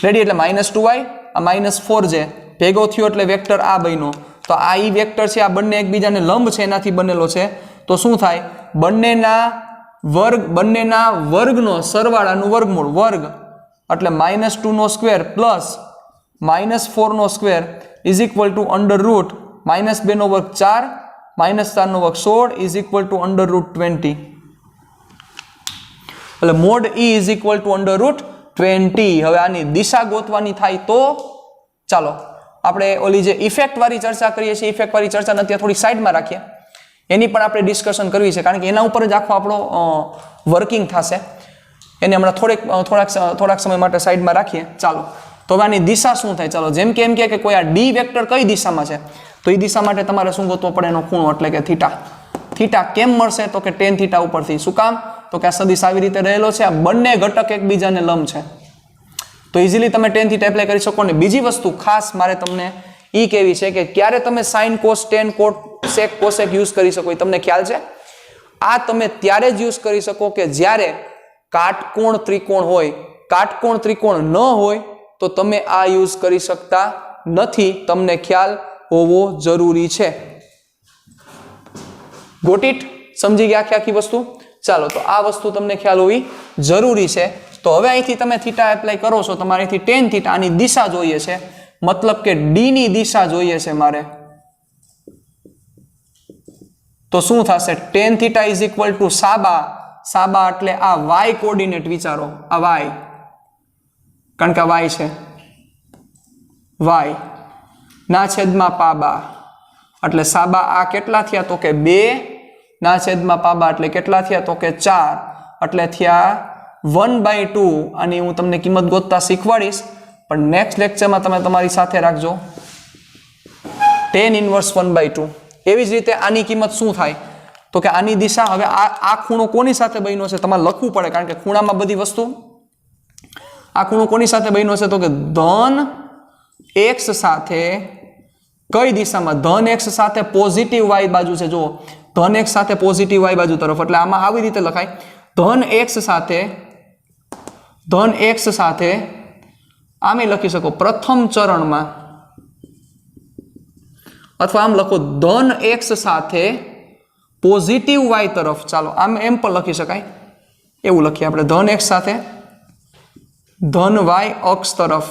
રેડી? એટલે -2i, આ -4j ભેગો થયો એટલે વેક્ટર આ બન્યો. તો આ ઈ વેક્ટર છે, આ બંને એકબીજાને લંબ છે એનાથી બનેલો છે. તો શું થાય? બંનેના વર્ગનો સરવાળાનું વર્ગમૂળ, વર્ગ એટલે -2 નો સ્ક્વેર પ્લસ -4 નો square is equal to under root -2 નો વર્ગ 4, -4 નો વર્ગ 16 is equal to under root 20. એટલે mod e is equal to under root 20. હવે આની દિશા ગોતવાની થાય તો ચાલો આપણે ઓલી જે ઇફેક્ટ વાળી ચર્ચા કરીએ છીએ, ઇફેક્ટ વાળી ચર્ચા અત્યારે થોડી સાઈડમાં રાખીએ. એની પણ આપણે ડિસ્કશન કરવી છે, કારણ કે એના ઉપર જ આખો આપણો વર્કિંગ થશે. એને હમણાં થોડાક સમય માટે સાઈડમાં રાખીએ. ચાલો તો હવે આની દિશા શું થાય? ચાલો જેમ કે એમ કે કોઈ આ ડી વેક્ટર કઈ દિશામાં છે, તો એ દિશા માટે તમારે શું ગોતવો પડે? એનો ખૂણો, એટલે કે થીટા. થીટા કેમ મળશે? તો કે tan થીટા ઉપરથી. શું કામ? તો કે આ સદિશ આવી રીતે રહેલો છે, આ બંને ઘટક એકબીજાને લંબ છે, તો ઇઝીલી તમે tan થીટા એપ્લાય કરી શકો. ને બીજી વસ્તુ ખાસ મારે તમને એ કહેવી છે કે ક્યારે તમે sin cos tan cot sec cosec use કરી શકો, એ તમને ખ્યાલ છે? આ તમે ત્યારે જ યુઝ કરી શકો કે જ્યારે કાટકોણ ત્રિકોણ હોય. કાટકોણ ત્રિકોણ ન હોય તો તમે આ યુઝ કરી શકતા નથી. તમને ખ્યાલ હોવો જરૂરી છે. Got it? સમજી ગયા આખી વસ્તુ? ચાલો તો આ વસ્તુ તમને ખ્યાલ હોવી જરૂરી છે. તો હવે અહીંથી તમે થીટા એપ્લાય કરો છો, તમારે અહીંથી tan થીટા, આની દિશા જોઈએ છે, મતલબ કે ડી ની દિશા જોઈએ છે મારે. તો શું થશે? tan theta is equal to સાબા. સાબા એટલે આ y કોર્ડિનેટ વિચારો, આ y, કારણ કે આ y છે, y ના છેદમાં પાબા. એટલે સાબા આ કેટલા થયા? તો કે 2 ના છેદમાં પાબા એટલે કેટલા થયા? તો કે 4. એટલે થયા 1/2. આની હું તમને કિંમત ગોતતા શીખવાડીશ, પણ નેક્સ્ટ લેક્ચરમાં તમે તમારી સાથે રાખજો. tan inverse 1/2. એવી જ રીતે આની કિંમત શું થાય? તો કે આની દિશા, હવે આ ખૂણો કોની સાથે બન્યો છે તમારે લખવું પડે, કારણ કે ખૂણામાં બધી વસ્તુ. આ ખૂણો કોની સાથે બન્યો છે? તો કે ધન x સાથે કઈ દિશામાં? ધન x સાથે પોઝિટિવ y બાજુ છે. જુઓ, ધન x સાથે પોઝિટિવ y બાજુ તરફ. એટલે આમાં આવી રીતે લખાય, ધન x સાથે આમે લખી શકો પ્રથમ ચરણમાં, અથવા આમ લખો ધન x સાથે પોઝિટિવ y તરફ. ચાલો આમ એમ પણ લખી શકાય, એવું લખીએ આપણે, ધન x સાથે ધન y અક્ષ તરફ.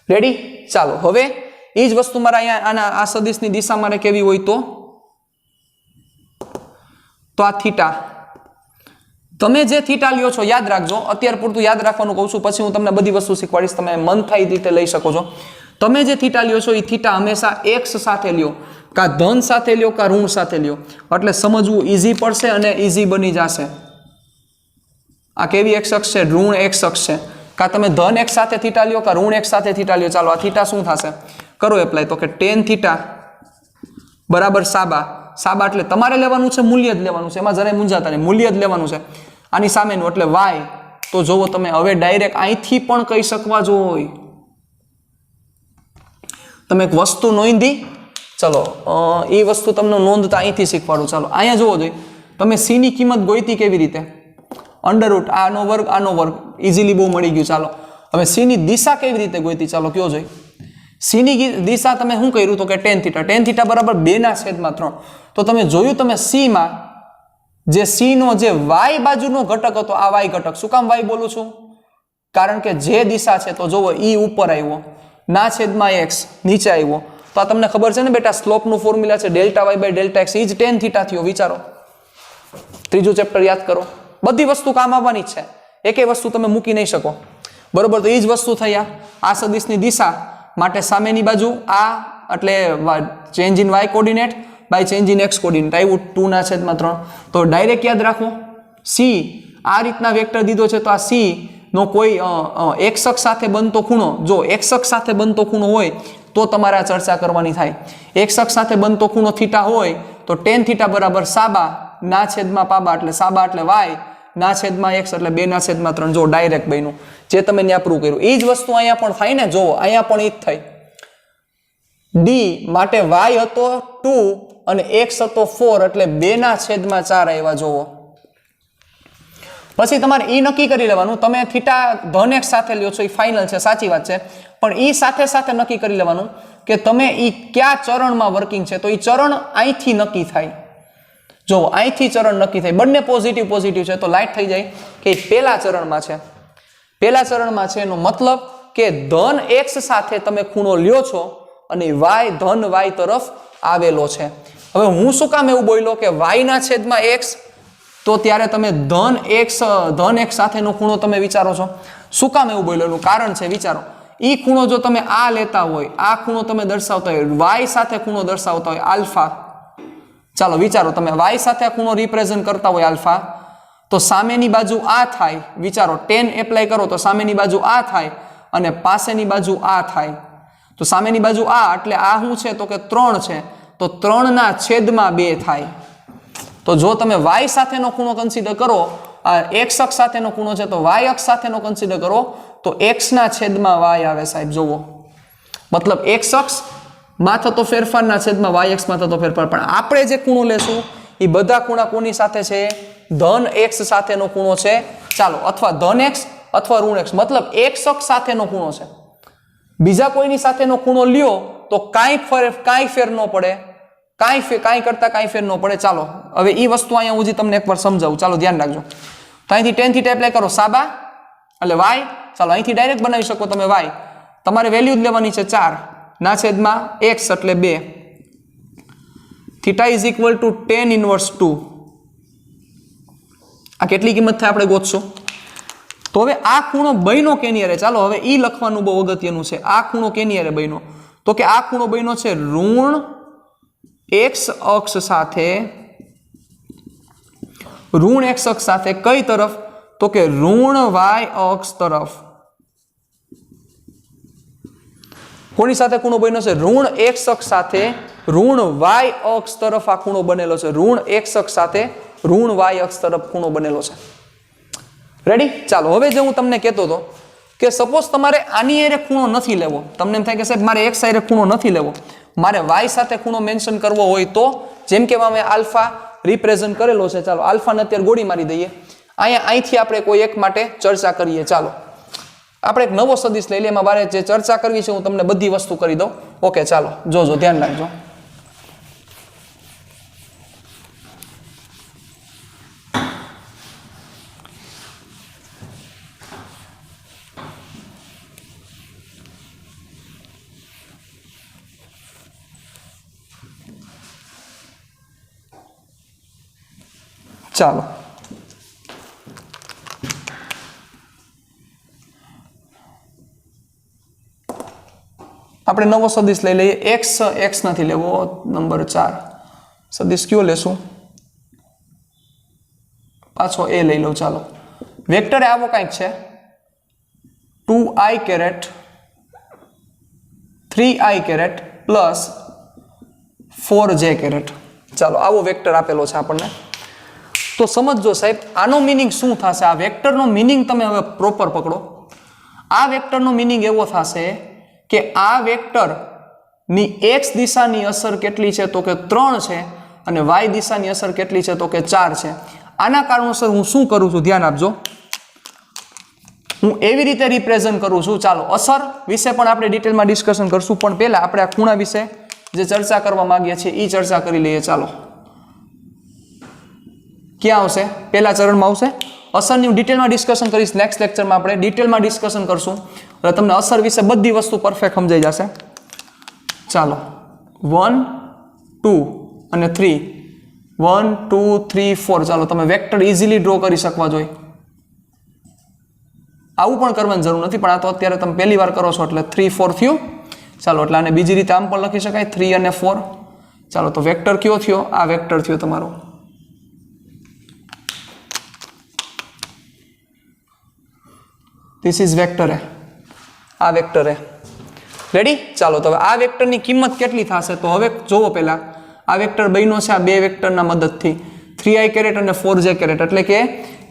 રેડી? ચાલો હવે એ જ વસ્તુ મારે અહીંયા આ સદિશની દિશા મારે કેવી હોય તો આ થીટા. તમે જે થીટા લ્યો છો યાદ રાખજો, અત્યાર પૂરતું યાદ રાખવાનું કહું છું, પછી હું તમને બધી વસ્તુ શીખવાડીશ, તમે મન થાય એ રીતે લઈ શકો છો. તમે જે થીટા લ્યો છો એ થીટા હંમેશા x સાથે લ્યો, કાં ધન સાથે લ્યો કાં ઋણ સાથે લ્યો, એટલે સમજવું ઈઝી પડશે અને ઈઝી બની જશે. આ કેવી x અક્ષ છે? ઋણ x અક્ષ છે. કાં તમે ધન x સાથે થીટા લ્યો કાં ઋણ x સાથે થીટા લ્યો. ચાલો આ થીટા શું થશે? કરો એપ્લાય. તો કે ટેન થીટા બરાબર સાબા. સાબા એટલે તમારે લેવાનું છે, મૂલ્ય જ લેવાનું છે, એમાં જરાય મૂંઝાતા નહીં, મૂલ્ય જ લેવાનું છે. આની સામેનું એટલે y. તો જોવો તમે હવે ડાયરેક્ટ અહીંથી પણ કહી શકવા જોઈએ. તમે એક વસ્તુ નોંધી, ચલો એ વસ્તુ તમને નોંધતા અહીંથી શીખવાડું. ચાલો અહીંયા જોવો જોઈએ, તમે c ની કિંમત ગોઈતી કેવી રીતે? અંડરરૂટ આનો વર્ગ આનો વર્ગ, ઇઝીલી બહુ મળી ગયું. ચાલો હવે c ની દિશા કેવી રીતે ગોઈતી? ચાલો કયો જોઈએ. c ની દિશા તમે શું કર્યું? તો કે ટેન થીટા. ટેન થીટા બરાબર 2/3. તો તમે જોયું, તમે c માં જે c નો જે y બાજુનો ઘટક હતો, આ y ઘટક. શું કામ y બોલું છું? કારણ કે જે દિશા છે, તો જોવો e ઉપર આવ્યો, ના છેદમાં x નીચે આવ્યો. તો આ તમને ખબર છે ને બેટા, સ્લોપનું ફોર્મ્યુલા છે delta y by delta x, એ જ ટેન થીટા થયો. વિચારો, ત્રીજું ચેપ્ટર યાદ કરો. બધી વસ્તુ કામ આવવાની જ છે, એકેય વસ્તુ તમે મૂકી નહીં શકો. બરોબર? તો એ જ વસ્તુ થઈ આ સદિશની દિશા માટે સામેની બાજુ આ, એટલે change in y coordinate by change in x coordinate આવ્યું 2/3. તો ડાયરેક્ટ યાદ રાખો, c આ રીતના વેક્ટર દીધો છે, તો આ c નો કોઈ x અક્ષ સાથે બનતો ખૂણો, જો x અક્ષ સાથે બનતો ખૂણો હોય તો તમારે આ ચર્ચા કરવાની થાય. x અક્ષ સાથે બનતો ખૂણો થીટા હોય તો ટેન થીટા બરાબર સાબા ના છેદમાં પાબા, એટલે સાબા એટલે y ના છેદમાં x એટલે 2/3. જો ડાયરેક્ટ બન્યું, જે તમે ત્યાં પ્રૂવ કર્યું. એ જ વસ્તુ અહીંયા પણ થાય ને. જોવો અહીંયા પણ એ જ થઈ. d માટે y હતો 2 અને x હતો 4, એટલે 2/4 આવ્યા. જોવો પછી તમારે એ નક્કી કરી લેવાનું, તમે થીટા ધન x સાથે લ્યો છો એ ફાઇનલ છે, સાચી વાત છે, પણ એ સાથે સાથે નક્કી કરી લેવાનું કે તમે એ કયા ચરણમાં વર્કિંગ છે. તો એ ચરણ અહીંથી નક્કી થાય. જો અહીંથી ચરણ નક્કી થાય, બંને પોઝિટિવ પોઝિટિવ છે, તો લાઈટ થઈ જાય કે પહેલા ચરણમાં છે. પહેલા ચરણમાં છે એનો મતલબ કે ધન x સાથે તમે ખૂણો લ્યો છો અને y ધન y તરફ આવેલો છે. હવે હું શું કામ એવું બોલ્યો કે y ના છેદમાં x? તો ત્યારે તમે ધન x સાથેનો ખૂણો તમે વિચારો છો. શું કામ એવું બોલ્યો? એનું કારણ છે, વિચારો. એ ખૂણો જો તમે આ લેતા હોય, આ ખૂણો તમે દર્શાવતા હોય, y સાથે ખૂણો દર્શાવતા હોય આલ્ફા. ચાલો વિચારો, તમે y સાથે આ ખૂણો રિપ્રેઝન્ટ કરતા હોય આલ્ફા, તો સામેની બાજુ આ થાય. વિચારો, 10 એપ્લાય કરો તો સામેની બાજુ આ થાય અને પાસેની બાજુ આ થાય. તો સામેની બાજુ આ એટલે આ શું છે? તો કે 3 છે, તો 3/2 થાય. તો જો તમે y સાથેનો ખૂણો કન્સિડર કરો, આ x અક્ષ સાથેનો ખૂણો છે, તો y અક્ષ સાથેનો કન્સિડર કરો તો x/y આવે સાહેબ. જોવો, મતલબ x અક્ષ માં થતો ફેરફારના છેદમાં y અક્ષમાં થતો ફેરફાર. પણ આપણે જે ખૂણો લેશું એ બધા ખૂણા કોની સાથે છે? ધન x સાથેનો ખૂણો છે. ચાલો, અથવા ધન x અથવા ઋણ x, મતલબ x અક્ષ સાથેનો ખૂણો છે. બીજા કોઈની સાથેનો ખૂણો લ્યો તો કાંઈ ફેર ન પડે, કાંઈ કરતા કાંઈ ફેર ન પડે. ચાલો હવે એ વસ્તુ અહીંયા હું તમને એકવાર સમજાવું. ચાલો ધ્યાન રાખજો. તો અહીંથી ટેન થીટા એપ્લાય કરો, સાબા એટલે y. ચાલો અહીંથી ડાયરેક્ટ બનાવી શકો તમે y. તમારે વેલ્યુ જ લેવાની છે 4/x એટલે 2. Theta is equal two 10/2. આ કેટલી કિંમત થાય આપણે ગોતશું. તો હવે આ ખૂણો બન્યો કેની હારે? ચાલો હવે એ લખવાનું બહુ અગત્યનું છે. આ ખૂણો કેની હારે બન્યો? તો કે આ ખૂણો બન્યો છે ઋણ x અક્ષ સાથે. ઋણ x અક્ષ સાથે કઈ તરફ? તો કે ઋણ y અક્ષ તરફ. કોની સાથે ખૂણો બન્યો છે? ઋણ x અક્ષ સાથે ઋણ y અક્ષ તરફ આ ખૂણો બનેલો છે. ઋણ x અક્ષ સાથે ઋણ y અક્ષ તરફ ખૂણો બનેલો છે. રેડી? ચાલો હવે જે હું તમને કહેતો હતો કે સપોઝ તમારે આની એરે ખૂણો નથી લેવો, તમને એમ થાય કે સાહેબ મારે એક્સ આરે ખૂણો નથી લેવો, મારે વાય સાથે ખૂણો મેન્શન કરવો હોય તો જેમ કે અમે આલ્ફા રિપ્રેઝન્ટ કરેલો છે, ચાલો આલ્ફાને અત્યારે ગોળી મારી દઈએ. અહીંથી આપણે કોઈ એક માટે ચર્ચા કરીએ. ચાલો આપણે એક નવો સદિશ લઈ લઈએ, એમાં મારે જે ચર્ચા કરવી છે હું તમને બધી વસ્તુ કરી દઉં. ઓકે ચાલો જોજો, ધ્યાન રાખજો. ચાલો આપણે નવો સદિશ લઈ લઈએ. એક્સ નથી લેવો, નંબર 4 સદિશ કયો લેશું? પાછો એ લઈ લઉં. ચાલો વેક્ટર આવો કંઈક છે 2i caret 3i caret plus 4j caret. ચાલો આવો વેક્ટર આપેલો છે આપણને. તો સમજો સાહેબ આનો મિનિંગ શું થશે? આ વેક્ટરનો મિનિંગ તમે હવે પ્રોપર પકડો. આ વેક્ટરનો મિનિંગ એવો થશે કે આ વેક્ટર ની x દિશાની અસર કેટલી છે તો કે 3 છે અને y દિશાની અસર કેટલી છે તો કે 4 છે. આના કારણોસર હું શું કરું છું ધ્યાન આપજો, હું એવી રીતે રિપ્રેઝન્ટ કરું છું. ચાલો અસર વિશે પણ આપણે ડિટેલમાં ડિસ્કશન કરશું, પણ પહેલા આપણે આ ખૂણા વિશે જે ચર્ચા કરવા માંગીએ છીએ એ ચર્ચા કરી લઈએ. ચાલો ક્યાં આવશે? પહેલા ચરણમાં આવશે. અસરની હું ડિટેલમાં ડિસ્કશન કરીશ. નેક્સ્ટ લેક્ચરમાં આપણે ડિટેલમાં ડિસ્કશન કરશું એટલે તમને અસર વિશે બધી વસ્તુ પરફેક્ટ સમજાઈ જશે. ચાલો 1 2 અને 3 1 2 3 4 ચાલો તમે વેક્ટર ઇઝીલી ડ્રો કરી શકવા જોઈએ. આવું પણ કરવાની જરૂર નથી, પણ આ તો અત્યારે તમે પહેલી વાર કરો છો એટલે 3 4 થયું. ચાલો એટલે આને બીજી રીતે આમ પણ લખી શકાય 3 અને 4. ચાલો તો વેક્ટર કયો થયો? આ વેક્ટર થયો તમારો. ધીસ ઇઝ વેક્ટર એ. આ વેક્ટર એ રેડી. ચાલો તો હવે આ વેક્ટરની કિંમત કેટલી થશે? તો હવે જોવો પહેલા આ વેક્ટર બન્યો છે આ બે વેક્ટરના મદદથી 3i કેરેટ અને 4j કેરેટ, એટલે કે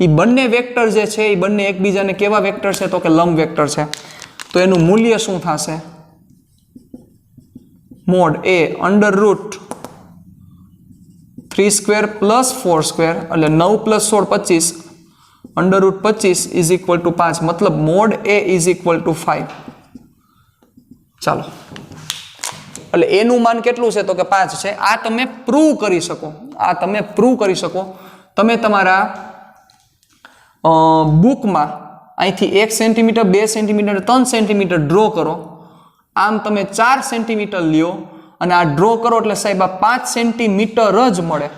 એ બંને વેક્ટર જે છે એ બંને એકબીજાને કેવા વેક્ટર છે તો કે લંબ વેક્ટર છે. તો એનું મૂલ્ય શું થશે? Mode a under route 3 square plus 4 square એટલે 9 plus 16 25 under route 25 is equal two 5, મતલબ mode a is equal two 5. ચાલો એટલે એનું માન કેટલું છે તો કે 5 છે. આ તમે પ્રૂવ કરી શકો, આ તમે પ્રૂવ કરી શકો. તમે તમારા બુકમાં અહીંથી 1 સેન્ટીમીટર 2 સેન્ટીમીટર 3 સેન્ટીમીટર ડ્રો કરો, આમ તમે 4 સેન્ટીમીટર લ્યો અને આ ડ્રો કરો એટલે સાહેબ આ 5 સેન્ટીમીટર જ મળે.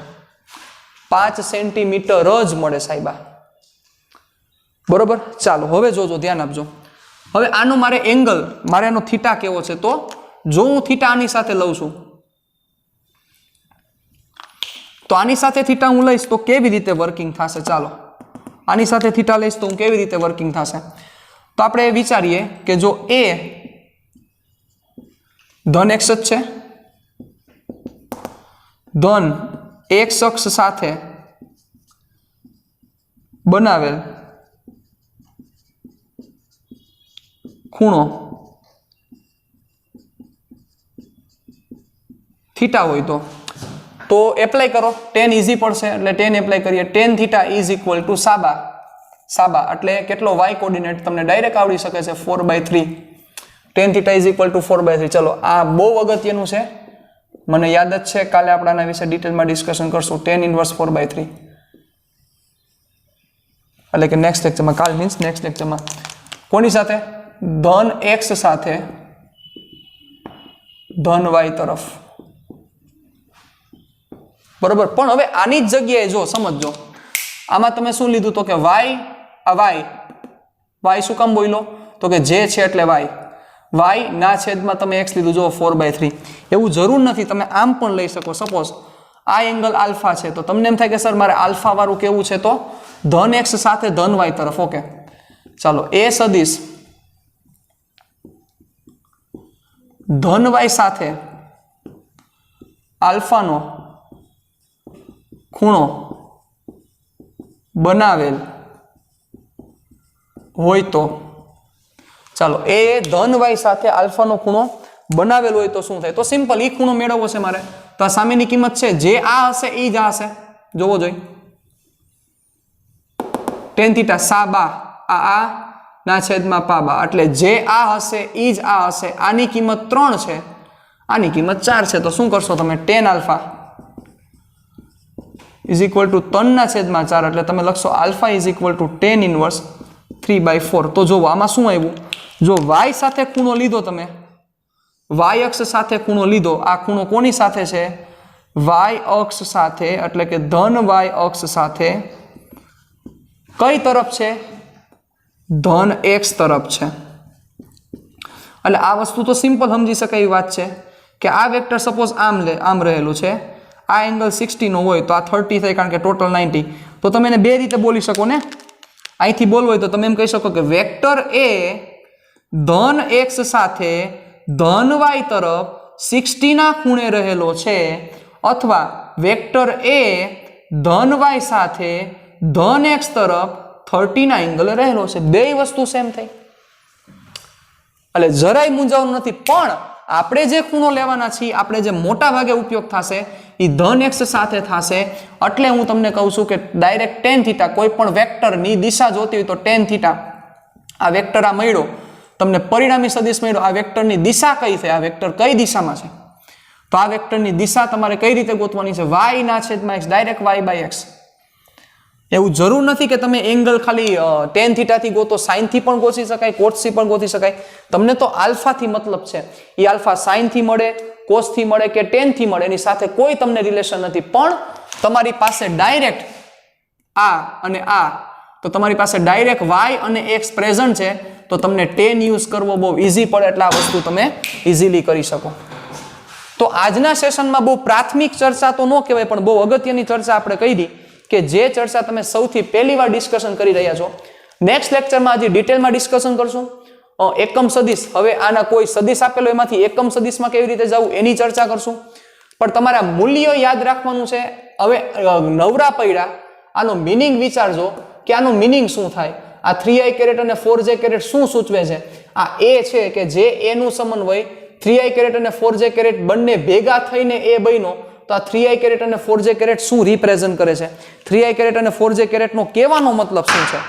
5 સેન્ટીમીટર જ મળે સાહેબ. બરોબર. ચાલો હવે જોજો, ધ્યાન આપજો. હવે આનો મારે એંગલ, મારે આનો થીટા કેવો છે? તો જો હું થીટા આની સાથે લઉં છું તો આની સાથે થીટા હું લઈશ તો કેવી રીતે વર્કિંગ થશે? ચાલો આની સાથે થીટા લઈશ તો હું કેવી રીતે વર્કિંગ થશે? તો આપણે વિચારીએ કે જો a ધન x જ છે, ધન x અક્ષ સાથે બનાવેલ ખૂણો થીટા હોય તો એપ્લાય કરો, tan ઈઝી પડશે એટલે tan એપ્લાય કરીએ. tan theta is equal to સાબા એટલે કેટલો y કોર્ડિનેટ તમને ડાયરેક્ટ આવડી શકે છે 4/3. tan theta is equal two 4/3. ચલો આ બહુ અગત્યનું છે, મને યાદ જ છે, કાલે આપણે આના વિશે ડિટેલમાં ડિસ્કશન કરશું. tan ઇન્વર્સ 4/3 એટલે કે નેક્સ્ટ લેક્ચરમાં, કાલ મીન્સ નેક્સ્ટ લેક્ચરમાં. કોની સાથે? ધન x સાથે ધન y તરફ. બરોબર. પણ હવે આની જ જગ્યાએ જો સમજો, આમાં તમે શું લીધું તો કે y શું કામ બોલ્યો તો કે જે છે એટલે y ના છેદમાં તમે x લીધું. જો 4/3. એવું જરૂર નથી, તમે આમ પણ લઈ શકો. સપોઝ આ એંગલ આલ્ફા છે તો તમને એમ થાય કે સર મારે આલ્ફા વાળું કેવું છે તો ધન x સાથે ધન y તરફ. ઓકે ચાલો એ સદિશ ધન y સાથે આલ્ફાનો ખૂણો બનાવેલ હોય તો ચાલો એ ધન વાય સાથે આલ્ફાનો ખૂણો બનાવેલો હોય તો શું થાય? તો સિમ્પલ, એ ખૂણો મેળવવો છે મારે. તો આ સામેની કિંમત છે જે આ હશે એ જ આ હશે. જોવો જોઈએ tan થીટા સા બા આ ના છેદમાં પા બા, એટલે જે આ હશે એ જ આ હશે. આની કિંમત 3 છે, આની કિંમત 4 છે. તો શું કરશો તમે? tan alpha is equal two 3/4, એટલે તમે લખશો alpha is equal two tan inverse 3/4. તો જો આમાં શું આવ્યું? જો y સાથે ખૂણો લીધો તમે, y અક્ષ સાથે ખૂણો લીધો, આ ખૂણો કોની સાથે છે? y અક્ષ સાથે, એટલે કે ધન y અક્ષ સાથે કઈ તરફ છે? ધન x તરફ છે. એટલે આ વસ્તુ તો સિમ્પલ સમજી શકાય એવી વાત છે કે આ વેક્ટર સપોઝ આમ રહેલું છે, આ એંગલ 60 નો હોય તો આ 30 થાય, કારણ કે ટોટલ 90. તો તમે એને બે રીતે બોલી શકો ને. અહીંથી બોલવું હોય તો તમે એમ કહી શકો કે વેક્ટર એ ધન x સાથે ધન y તરફ 60 ના ખૂણે રહેલો છે, અથવા વેક્ટર એ ધન y સાથે ધન x તરફ 30 ના એંગલે રહેલો છે. બે વસ્તુ સેમ થઈ, એટલે જરાય મૂંઝાવું નથી. પણ આપણે જે ખૂણો લેવાના છીએ, આપણે જે મોટા ભાગે ઉપયોગ થશે એ ધન x સાથે થશે. એટલે હું તમને કહું છું કે ડાયરેક્ટ tan થીટા, કોઈ પણ વેક્ટરની દિશા જોતી હોય તો tan થીટા, આ વેક્ટર આ મળ્યો તમને, પરિણામી સદિશ મળ્યો, આ વેક્ટરની દિશા કઈ છે? આ વેક્ટર કઈ દિશામાં છે? તો આ વેક્ટરની દિશા તમારે કઈ રીતે ગોતવાની છે? y ના છેદમાં x, ડાયરેક્ટ y/x. એવું જરૂર નથી કે તમે એંગલ ખાલી tan થીટા થી ગોતો, sin થી પણ ગોતી શકાય, cos થી પણ ગોતી શકાય. તમને તો આલ્ફા થી મતલબ છે, એ આલ્ફા sin થી મળે, cos થી મળે કે tan થી મળે, એની સાથે કોઈ તમને રિલેશન નથી. પણ તમારી પાસે ડાયરેક્ટ આ અને આ, તો તમારી પાસે ડાયરેક્ટ y અને x પ્રેઝન્ટ છે, તો તમને tan યુઝ કરવો બહુ ઈઝી પડે, એટલે આ વસ્તુ તમે ઈઝીલી કરી શકો. તો આજના સેશનમાં બહુ પ્રાથમિક ચર્ચા તો ન કહેવાય, પણ બહુ અગત્યની ચર્ચા આપણે કરી કે જે ચર્ચા તમે સૌથી પહેલી વાર ડિસ્કશન કરી રહ્યા છો. નેક્સ્ટ લેક્ચરમાં હજી ડિટેલમાં ડિસ્કશન કરશું. એકમ સદિશ, હવે આના કોઈ સદિશ આપેલો એમાંથી એકમ સદિશમાં કેવી રીતે જવું એની ચર્ચા કરશું. પણ તમારા મૂલ્યો યાદ રાખવાનું છે. હવે નવરા પડ્યા, આનો મિનિંગ વિચારજો કે આનો મિનિંગ શું થાય. આ 3i કેરેટ અને 4j કેરેટ શું સૂચવે છે? આ એ છે કે જે એ નું સમન્વય 3i કેરેટ અને 4j કેરેટ બંને ભેગા થઈને એ બન્યો, તો આ 3i કેરેટ અને 4j કેરેટ શું રિપ્રેઝન્ટ કરે છે? 3i કેરેટ અને 4j કેરેટ નો કહેવાનો મતલબ શું છે?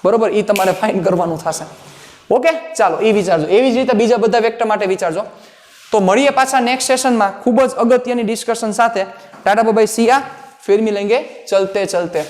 બરોબર, એ તમારે ફાઇન્ડ કરવાનું થશે. ઓકે, ચાલો એ વિચારજો. એવી જ રીતે બીજા બધા વેક્ટર માટે વિચારજો. તો મળીએ પાછા નેક્સ્ટ સેશનમાં ખૂબ જ અગત્યની ડિસ્કશન સાથે. ટાટા બાય બાય, સિયા, ફિર મિલેંગે ચલતે ચલતે.